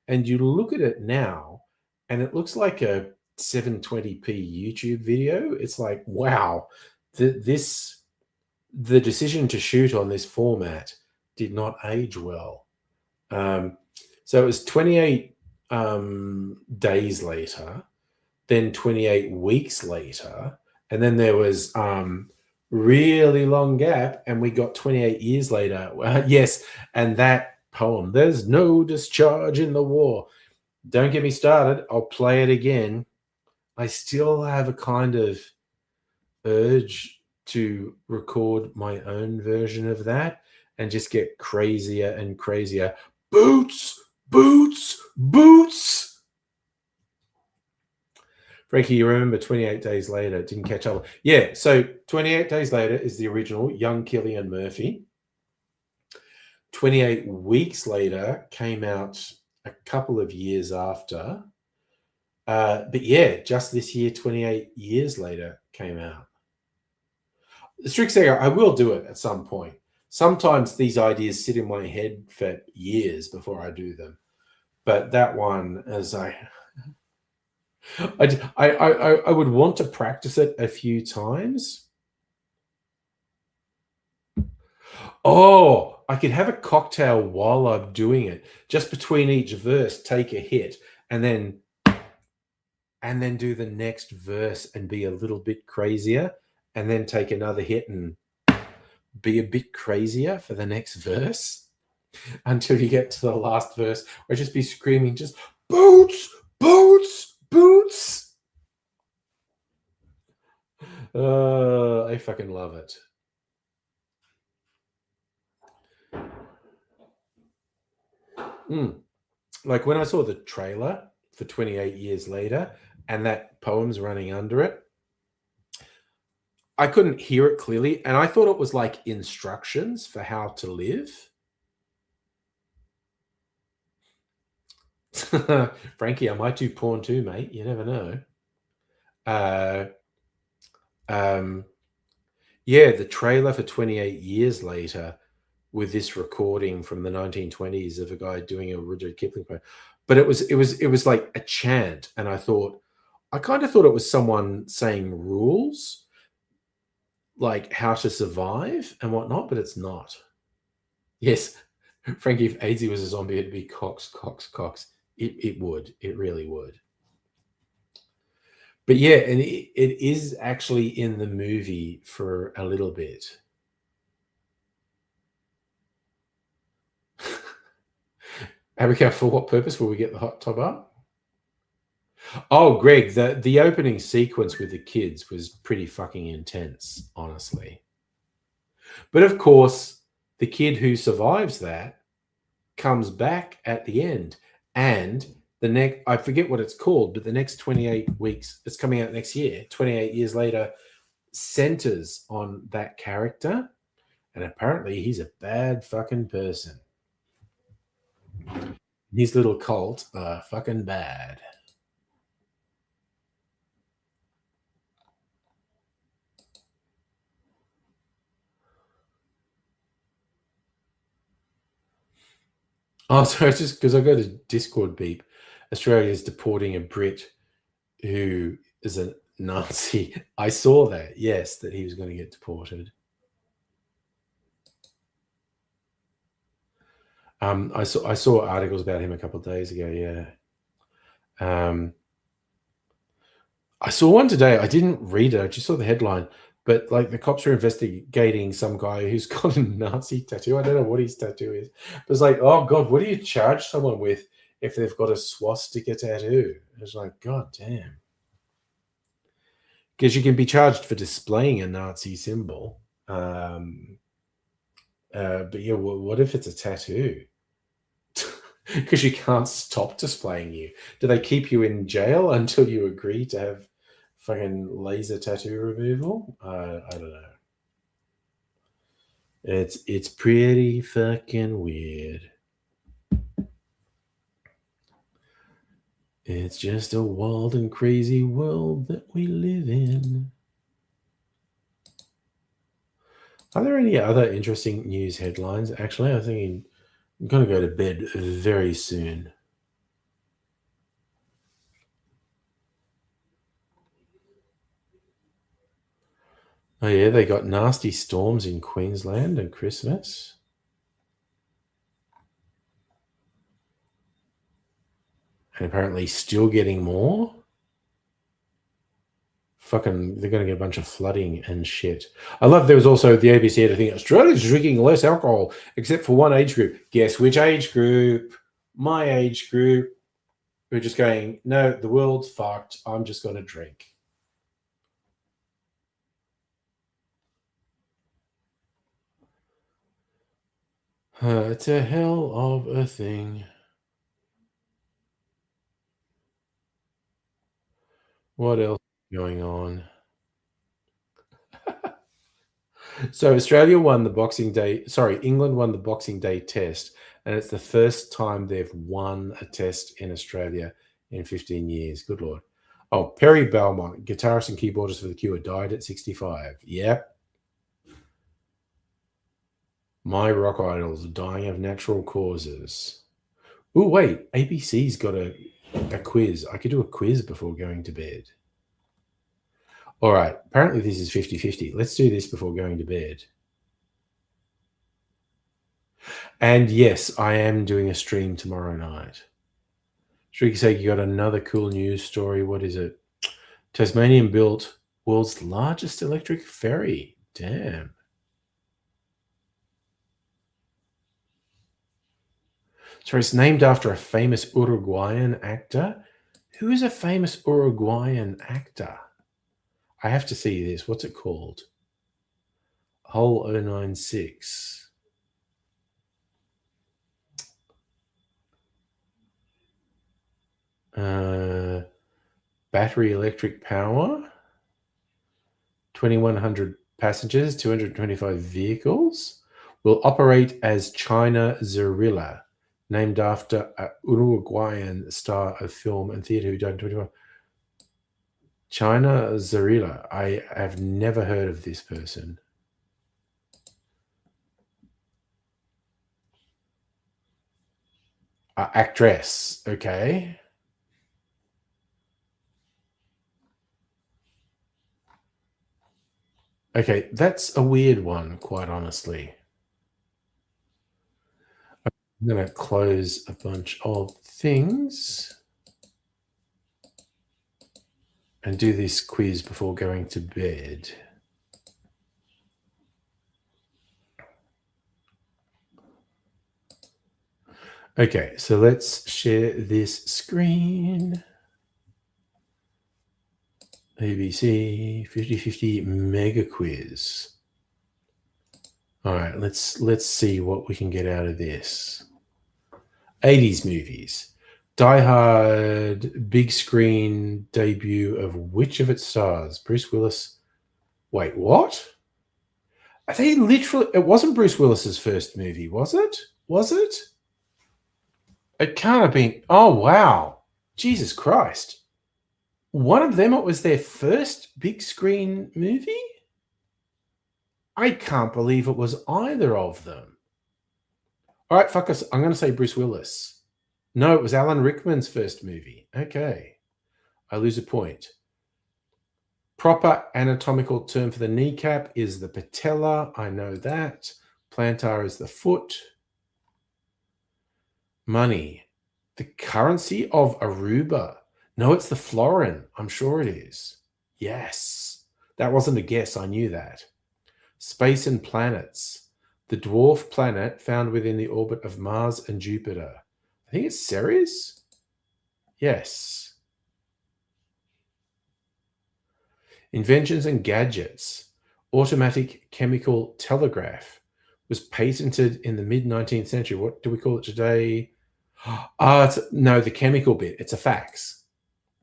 And you look at it now, and it looks like a 720p YouTube video. It's like, wow, the decision to shoot on this format did not age well. So it was 28 days later, then 28 weeks later, and then there was really long gap, and we got 28 years later. Yes, and that poem, "There's no discharge in the war." Don't get me started. I'll play it again. I still have a kind of urge to record my own version of that and just get crazier and crazier. Boots, boots, boots. Frankie, you remember 28 Days Later? Didn't catch up. Yeah, so 28 Days Later is the original, young Cillian Murphy. 28 Weeks Later came out a couple of years after. But yeah, just this year, 28 years later came out. Strixhanger, I will do it at some point. Sometimes these ideas sit in my head for years before I do them. But that one, as I would want to practice it a few times. Oh, I could have a cocktail while I'm doing it. Just between each verse, take a hit, and then do the next verse and be a little bit crazier, and then take another hit and be a bit crazier for the next verse until you get to the last verse, or just be screaming, just boots, boots, boots. I fucking love it. Like when I saw the trailer for 28 Years Later and that poem's running under it, I couldn't hear it clearly, and I thought it was like instructions for how to live. Frankie, I might do porn too, mate. You never know. Yeah, the trailer for 28 Years Later with this recording from the 1920s of a guy doing a Rudyard Kipling poem. But it was like a chant, and I kind of thought it was someone saying rules, like how to survive and whatnot, but it's not. Yes, Frankie, if AIDS was a zombie, it'd be Cox, Cox, Cox. It would. It really would. But yeah, and it is actually in the movie for a little bit. Abigail, for what purpose will we get the hot tub up? Oh, Greg, the opening sequence with the kids was pretty fucking intense, honestly. But of course, the kid who survives that comes back at the end, and the next, I forget what it's called, but the next 28 weeks, it's coming out next year, 28 years later, centers on that character, and apparently he's a bad fucking person. His little cult are fucking bad. Oh, so it's just because I go to Discord beep. Australia is deporting a Brit who is a Nazi. I saw that, yes, that he was going to get deported. I saw articles about him a couple of days ago. Yeah, I saw one today. I didn't read it. I just saw the headline. But like the cops are investigating some guy who's got a Nazi tattoo. I don't know what his tattoo is. But it's like, oh god, what do you charge someone with if they've got a swastika tattoo? It's like, god damn. Because you can be charged for displaying a Nazi symbol. But yeah, what if it's a tattoo? Because you can't stop displaying you. Do they keep you in jail until you agree to have fucking laser tattoo removal? I don't know. It's pretty fucking weird. It's just a wild and crazy world that we live in. Are there any other interesting news headlines? Actually, I think I'm going to go to bed very soon. Oh, yeah, they got nasty storms in Queensland and Christmas. And apparently still getting more. Fucking, they're going to get a bunch of flooding and shit. I love there was also the ABC had a thing, Australia's drinking less alcohol, except for one age group. Guess which age group? My age group. We're just going, no, the world's fucked. I'm just going to drink. It's a hell of a thing. What else is going on? So Australia won the Boxing Day. Sorry, England won the Boxing Day Test, and it's the first time they've won a Test in Australia in 15 years. Good lord! Oh, Perry Belmont, guitarist and keyboardist for The Cure, died at 65. Yep. My rock idols dying of natural causes. Oh wait, ABC's got a quiz. I could do a quiz before going to bed. All right. Apparently this is 50-50. Let's do this before going to bed. And yes, I am doing a stream tomorrow night. Shrieky Sake, you got another cool news story. What is it? Tasmanian built world's largest electric ferry. Damn. So it's named after a famous Uruguayan actor. Who is a famous Uruguayan actor? I have to see this. What's it called? Hole 096. Battery electric power. 2,100 passengers, 225 vehicles. Will operate as China Zarilla, named after a Uruguayan star of film and theatre who died in 2021. China Zarilla. I have never heard of this person. Actress. Okay. Okay, that's a weird one, quite honestly. I'm going to close a bunch of things. and do this quiz before going to bed. Okay, so let's share this screen. ABC 50/50 mega quiz. All right, let's see what we can get out of this. 80s movies. Die Hard big screen debut of which of its stars? Bruce Willis. Wait, what? I think literally it wasn't Bruce Willis's first movie, was it? Was it? It can't have been. Oh wow. Jesus Christ. One of them, it was their first big screen movie? I can't believe it was either of them. All right, fuck us. I'm going to say Bruce Willis. No, it was Alan Rickman's first movie. Okay. I lose a point. Proper anatomical term for the kneecap is the patella. I know that. Plantar is the foot. Money. The currency of Aruba. No, it's the florin. I'm sure it is. Yes. That wasn't a guess. I knew that. Space and planets. The dwarf planet found within the orbit of Mars and Jupiter. I think it's Ceres? Yes. Inventions and gadgets. Automatic chemical telegraph was patented in the mid-19th century. What do we call it today? No, the chemical bit. It's a fax.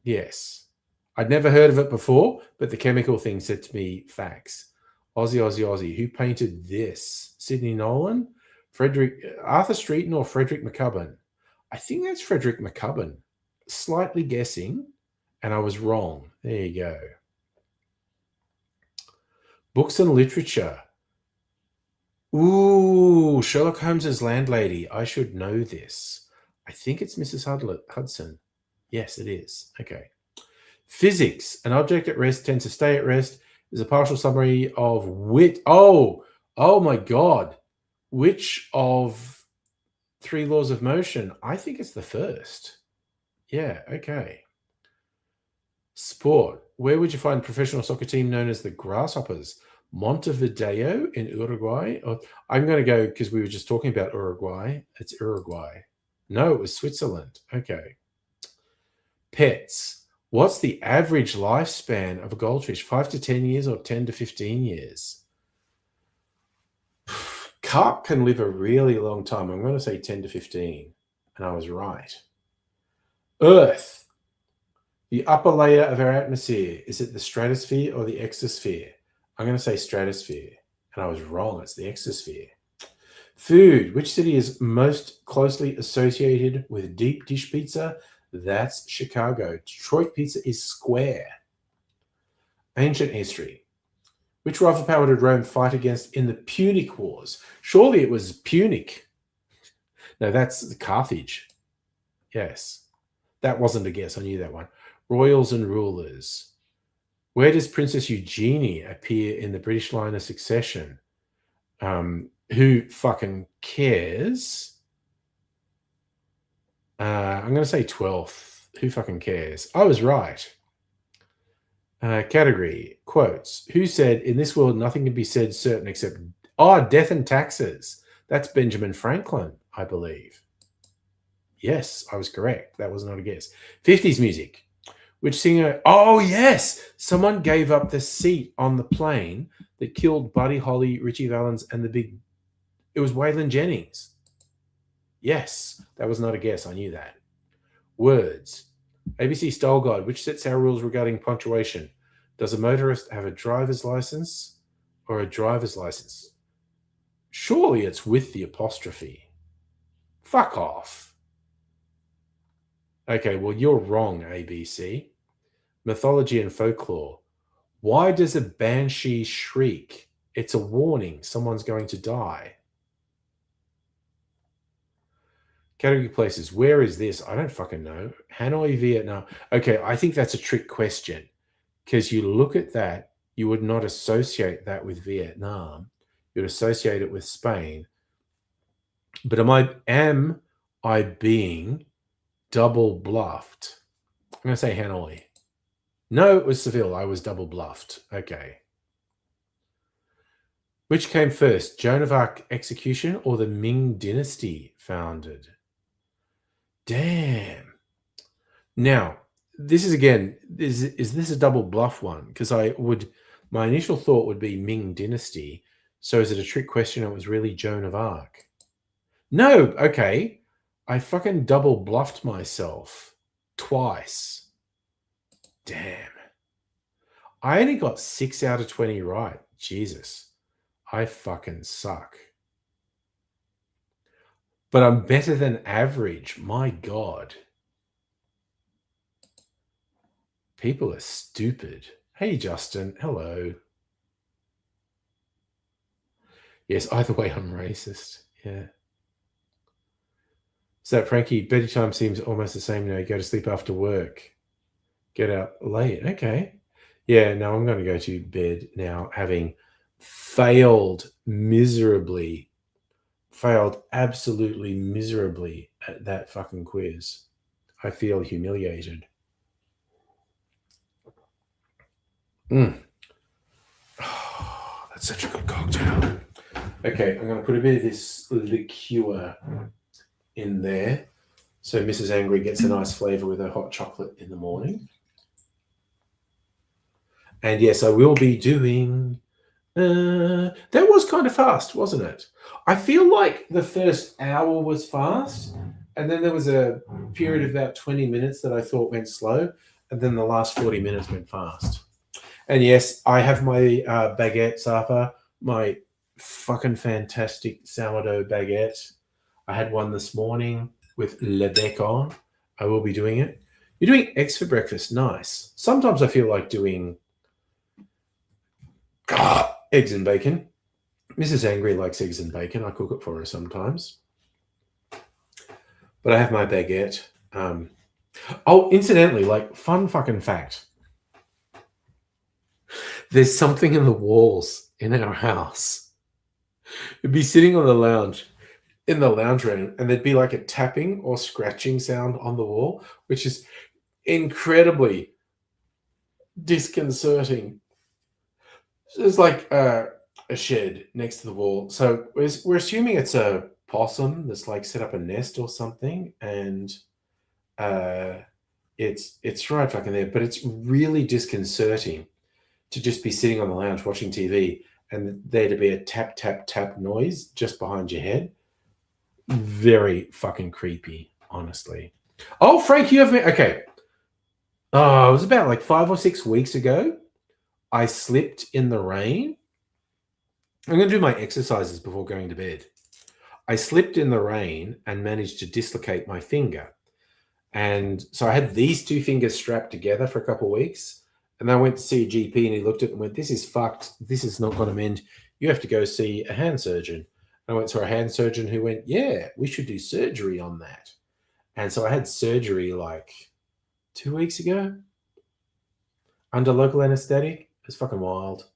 Yes. I'd never heard of it before, but the chemical thing said to me fax. Aussie. Who painted this? Sidney Nolan? Arthur Streeton or Frederick McCubbin? I think that's Frederick McCubbin. Slightly guessing, and I was wrong. There you go. Books and literature. Ooh, Sherlock Holmes's landlady. I should know this. I think it's Mrs. Hudson. Yes, it is. Okay. Physics. An object at rest tends to stay at rest is a partial summary of which. Oh my God. Which of 3 laws of motion? I think it's the first. Yeah, okay. Sport. Where would you find a professional soccer team known as the Grasshoppers? Montevideo in Uruguay? I'm going to go because we were just talking about Uruguay. It's Uruguay. No, it was Switzerland. Okay. Pets. What's the average lifespan of a goldfish? 5 to 10 years or 10 to 15 years? Carp can live a really long time. I'm going to say 10 to 15. And I was right. Earth. The upper layer of our atmosphere. Is it the stratosphere or the exosphere? I'm going to say stratosphere. And I was wrong. It's the exosphere. Food. Which city is most closely associated with deep dish pizza? That's Chicago. Detroit pizza is square. Ancient history. Which rival power did Rome fight against in the Punic Wars? Surely it was Punic. No, that's Carthage. Yes. That wasn't a guess. I knew that one. Royals and rulers. Where does Princess Eugenie appear in the British line of succession? Who fucking cares? I'm going to say 12th. Who fucking cares? I was right. Category. Quotes. Who said, in this world, nothing can be said certain except, death and taxes. That's Benjamin Franklin, I believe. Yes, I was correct. That was not a guess. 50s music. Which singer? Oh, yes. Someone gave up the seat on the plane that killed Buddy Holly, Richie Valens, and it was Waylon Jennings. Yes, that was not a guess. I knew that. Words. ABC Style Guide. Which sets our rules regarding punctuation? Does a motorist have a driver's license or a driver's license? Surely it's with the apostrophe. Fuck off. Okay, well, you're wrong, ABC. Mythology and folklore. Why does a banshee shriek? It's a warning. Someone's going to die. Category places. Where is this? I don't fucking know. Hanoi, Vietnam. Okay, I think that's a trick question because you look at that, you would not associate that with Vietnam. You'd associate it with Spain. But am I being double bluffed? I'm going to say Hanoi. No, it was Seville. I was double bluffed. Okay. Which came first, Joan of Arc execution or the Ming Dynasty founded? Damn. Now, this is again, is this a double bluff one? Because my initial thought would be Ming Dynasty. So is it a trick question? It was really Joan of Arc. No, okay. I fucking double bluffed myself twice. Damn. I only got 6 out of 20 right. Jesus. I fucking suck. But I'm better than average. My God. People are stupid. Hey, Justin. Hello. Yes, either way, I'm racist. Yeah. So, Frankie, bedtime seems almost the same now. You go to sleep after work. Get out late. Okay. Yeah, no, I'm going to go to bed now, having failed absolutely miserably at that fucking quiz. I feel humiliated. Oh, that's such a good cocktail. Okay, I'm going to put a bit of this liqueur in there so Mrs. Angry gets a nice flavor with her hot chocolate in the morning. And yes, I will be doing... that was kind of fast, wasn't it? I feel like the first hour was fast, and then there was a period of about 20 minutes that I thought went slow, and then the last 40 minutes went fast. And yes, I have my baguette supper, my fucking fantastic sourdough baguette. I had one this morning with le bacon. I will be doing it. You're doing eggs for breakfast. Nice. Sometimes I feel like doing eggs and bacon. Mrs. Angry likes eggs and bacon. I cook it for her sometimes. But I have my baguette. Incidentally, like, fun fucking fact. There's something in the walls in our house. It'd be sitting on the lounge, in the lounge room, and there'd be like a tapping or scratching sound on the wall, which is incredibly disconcerting. There's like a shed next to the wall. So we're assuming it's a possum that's like set up a nest or something, and it's right fucking there. But it's really disconcerting to just be sitting on the lounge watching TV and there to be a tap, tap, tap noise just behind your head. Very fucking creepy, honestly. Oh, Frank, you have me. Okay. Oh, it was about like 5 or 6 weeks ago. I slipped in the rain. I'm going to do my exercises before going to bed. I slipped in the rain and managed to dislocate my finger. And so I had these two fingers strapped together for a couple of weeks. And I went to see a GP and he looked at it and went, this is fucked. This is not going to mend. You have to go see a hand surgeon. And I went to a hand surgeon who went, yeah, we should do surgery on that. And so I had surgery like 2 weeks ago under local anesthetic. It's fucking wild.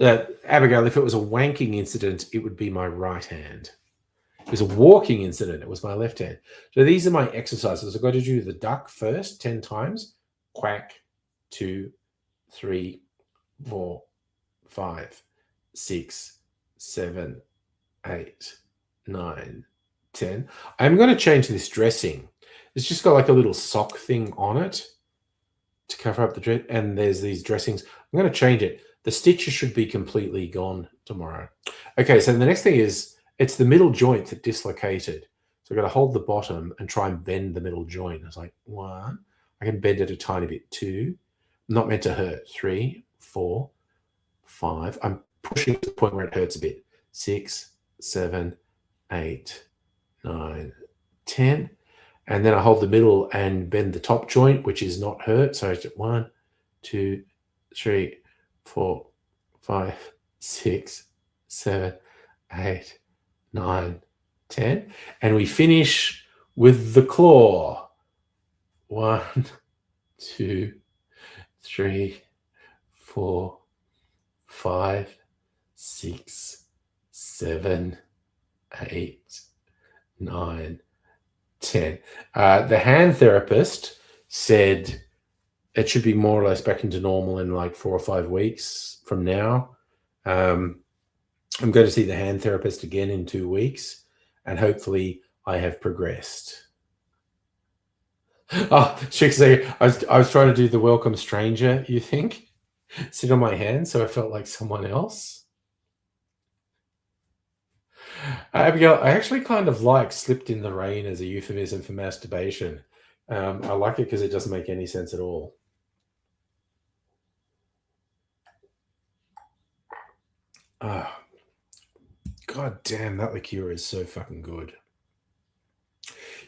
Abigail, if it was a wanking incident, it would be my right hand. If it was a walking incident, it was my left hand. So these are my exercises. I've got to do the duck first 10 times. Quack, 2, 3, 4, 5, 6, 7, 8, 9, 10. I'm going to change this dressing. It's just got like a little sock thing on it to cover up the dress. And there's these dressings. I'm going to change it. The stitches should be completely gone tomorrow. Okay, so the next thing is, it's the middle joint that dislocated. So I've got to hold the bottom and try and bend the middle joint. It's like 1. I can bend it a tiny bit. 2. Not meant to hurt. 3, 4, 5. I'm pushing to the point where it hurts a bit. 6, 7, 8, 9, 10. And then I hold the middle and bend the top joint, which is not hurt. So it's 1, 2, 3, 4, 5, 6, 7, 8, 9, 10. And we finish with the claw. 1, 2, 3, 4, 5, 6, 7, 8, 9, 10. The hand therapist said it should be more or less back into normal in like 4 or 5 weeks from now. I'm going to see the hand therapist again in 2 weeks, and hopefully I have progressed. Oh, Shixie, I was trying to do the welcome stranger, you think? Sit on my hand so I felt like someone else. Abigail, I actually kind of like slipped in the rain as a euphemism for masturbation. I like it because it doesn't make any sense at all. Oh, God damn, that liqueur is so fucking good.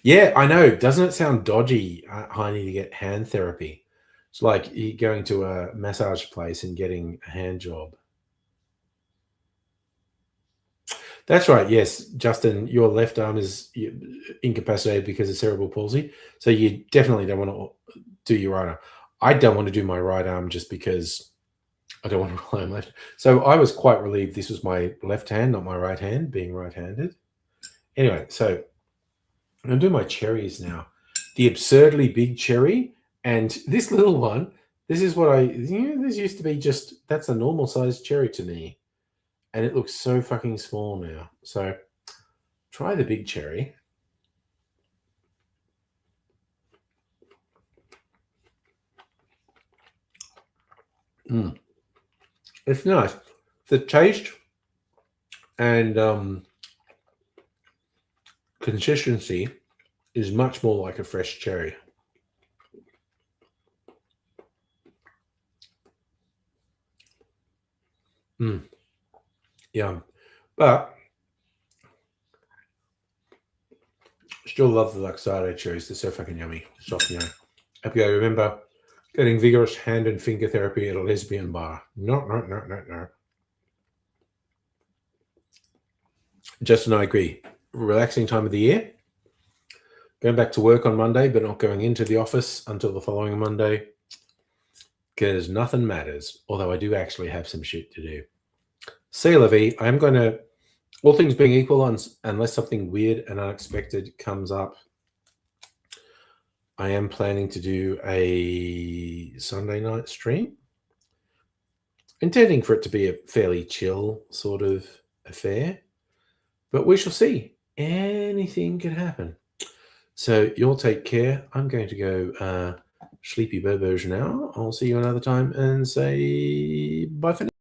Yeah, I know. Doesn't it sound dodgy, Heine, to get hand therapy? It's like you going to a massage place and getting a hand job. That's right. Yes, Justin, your left arm is incapacitated because of cerebral palsy. So you definitely don't want to do your right arm. I don't want to do my right arm just because I don't want to rely on left. So I was quite relieved this was my left hand, not my right hand, being right-handed. Anyway, so I'm going to do my cherries now. The absurdly big cherry and this little one. This is what this used to be just, that's a normal sized cherry to me. And it looks so fucking small now. So try the big cherry. It's nice. The taste and consistency is much more like a fresh cherry. Yum. But still love the Luxardo cherries. They're so fucking yummy. Soft, Okay, remember getting vigorous hand and finger therapy at a lesbian bar. No. Justin, I agree. Relaxing time of the year. Going back to work on Monday, but not going into the office until the following Monday because nothing matters. Although I do actually have some shit to do. See, Levy, I'm going to, all things being equal, unless something weird and unexpected comes up, I am planning to do a Sunday night stream, intending for it to be a fairly chill sort of affair, but we shall see. Anything can happen. So you'll take care. I'm going to go sleepy Bobo's now. I'll see you another time and say bye for now.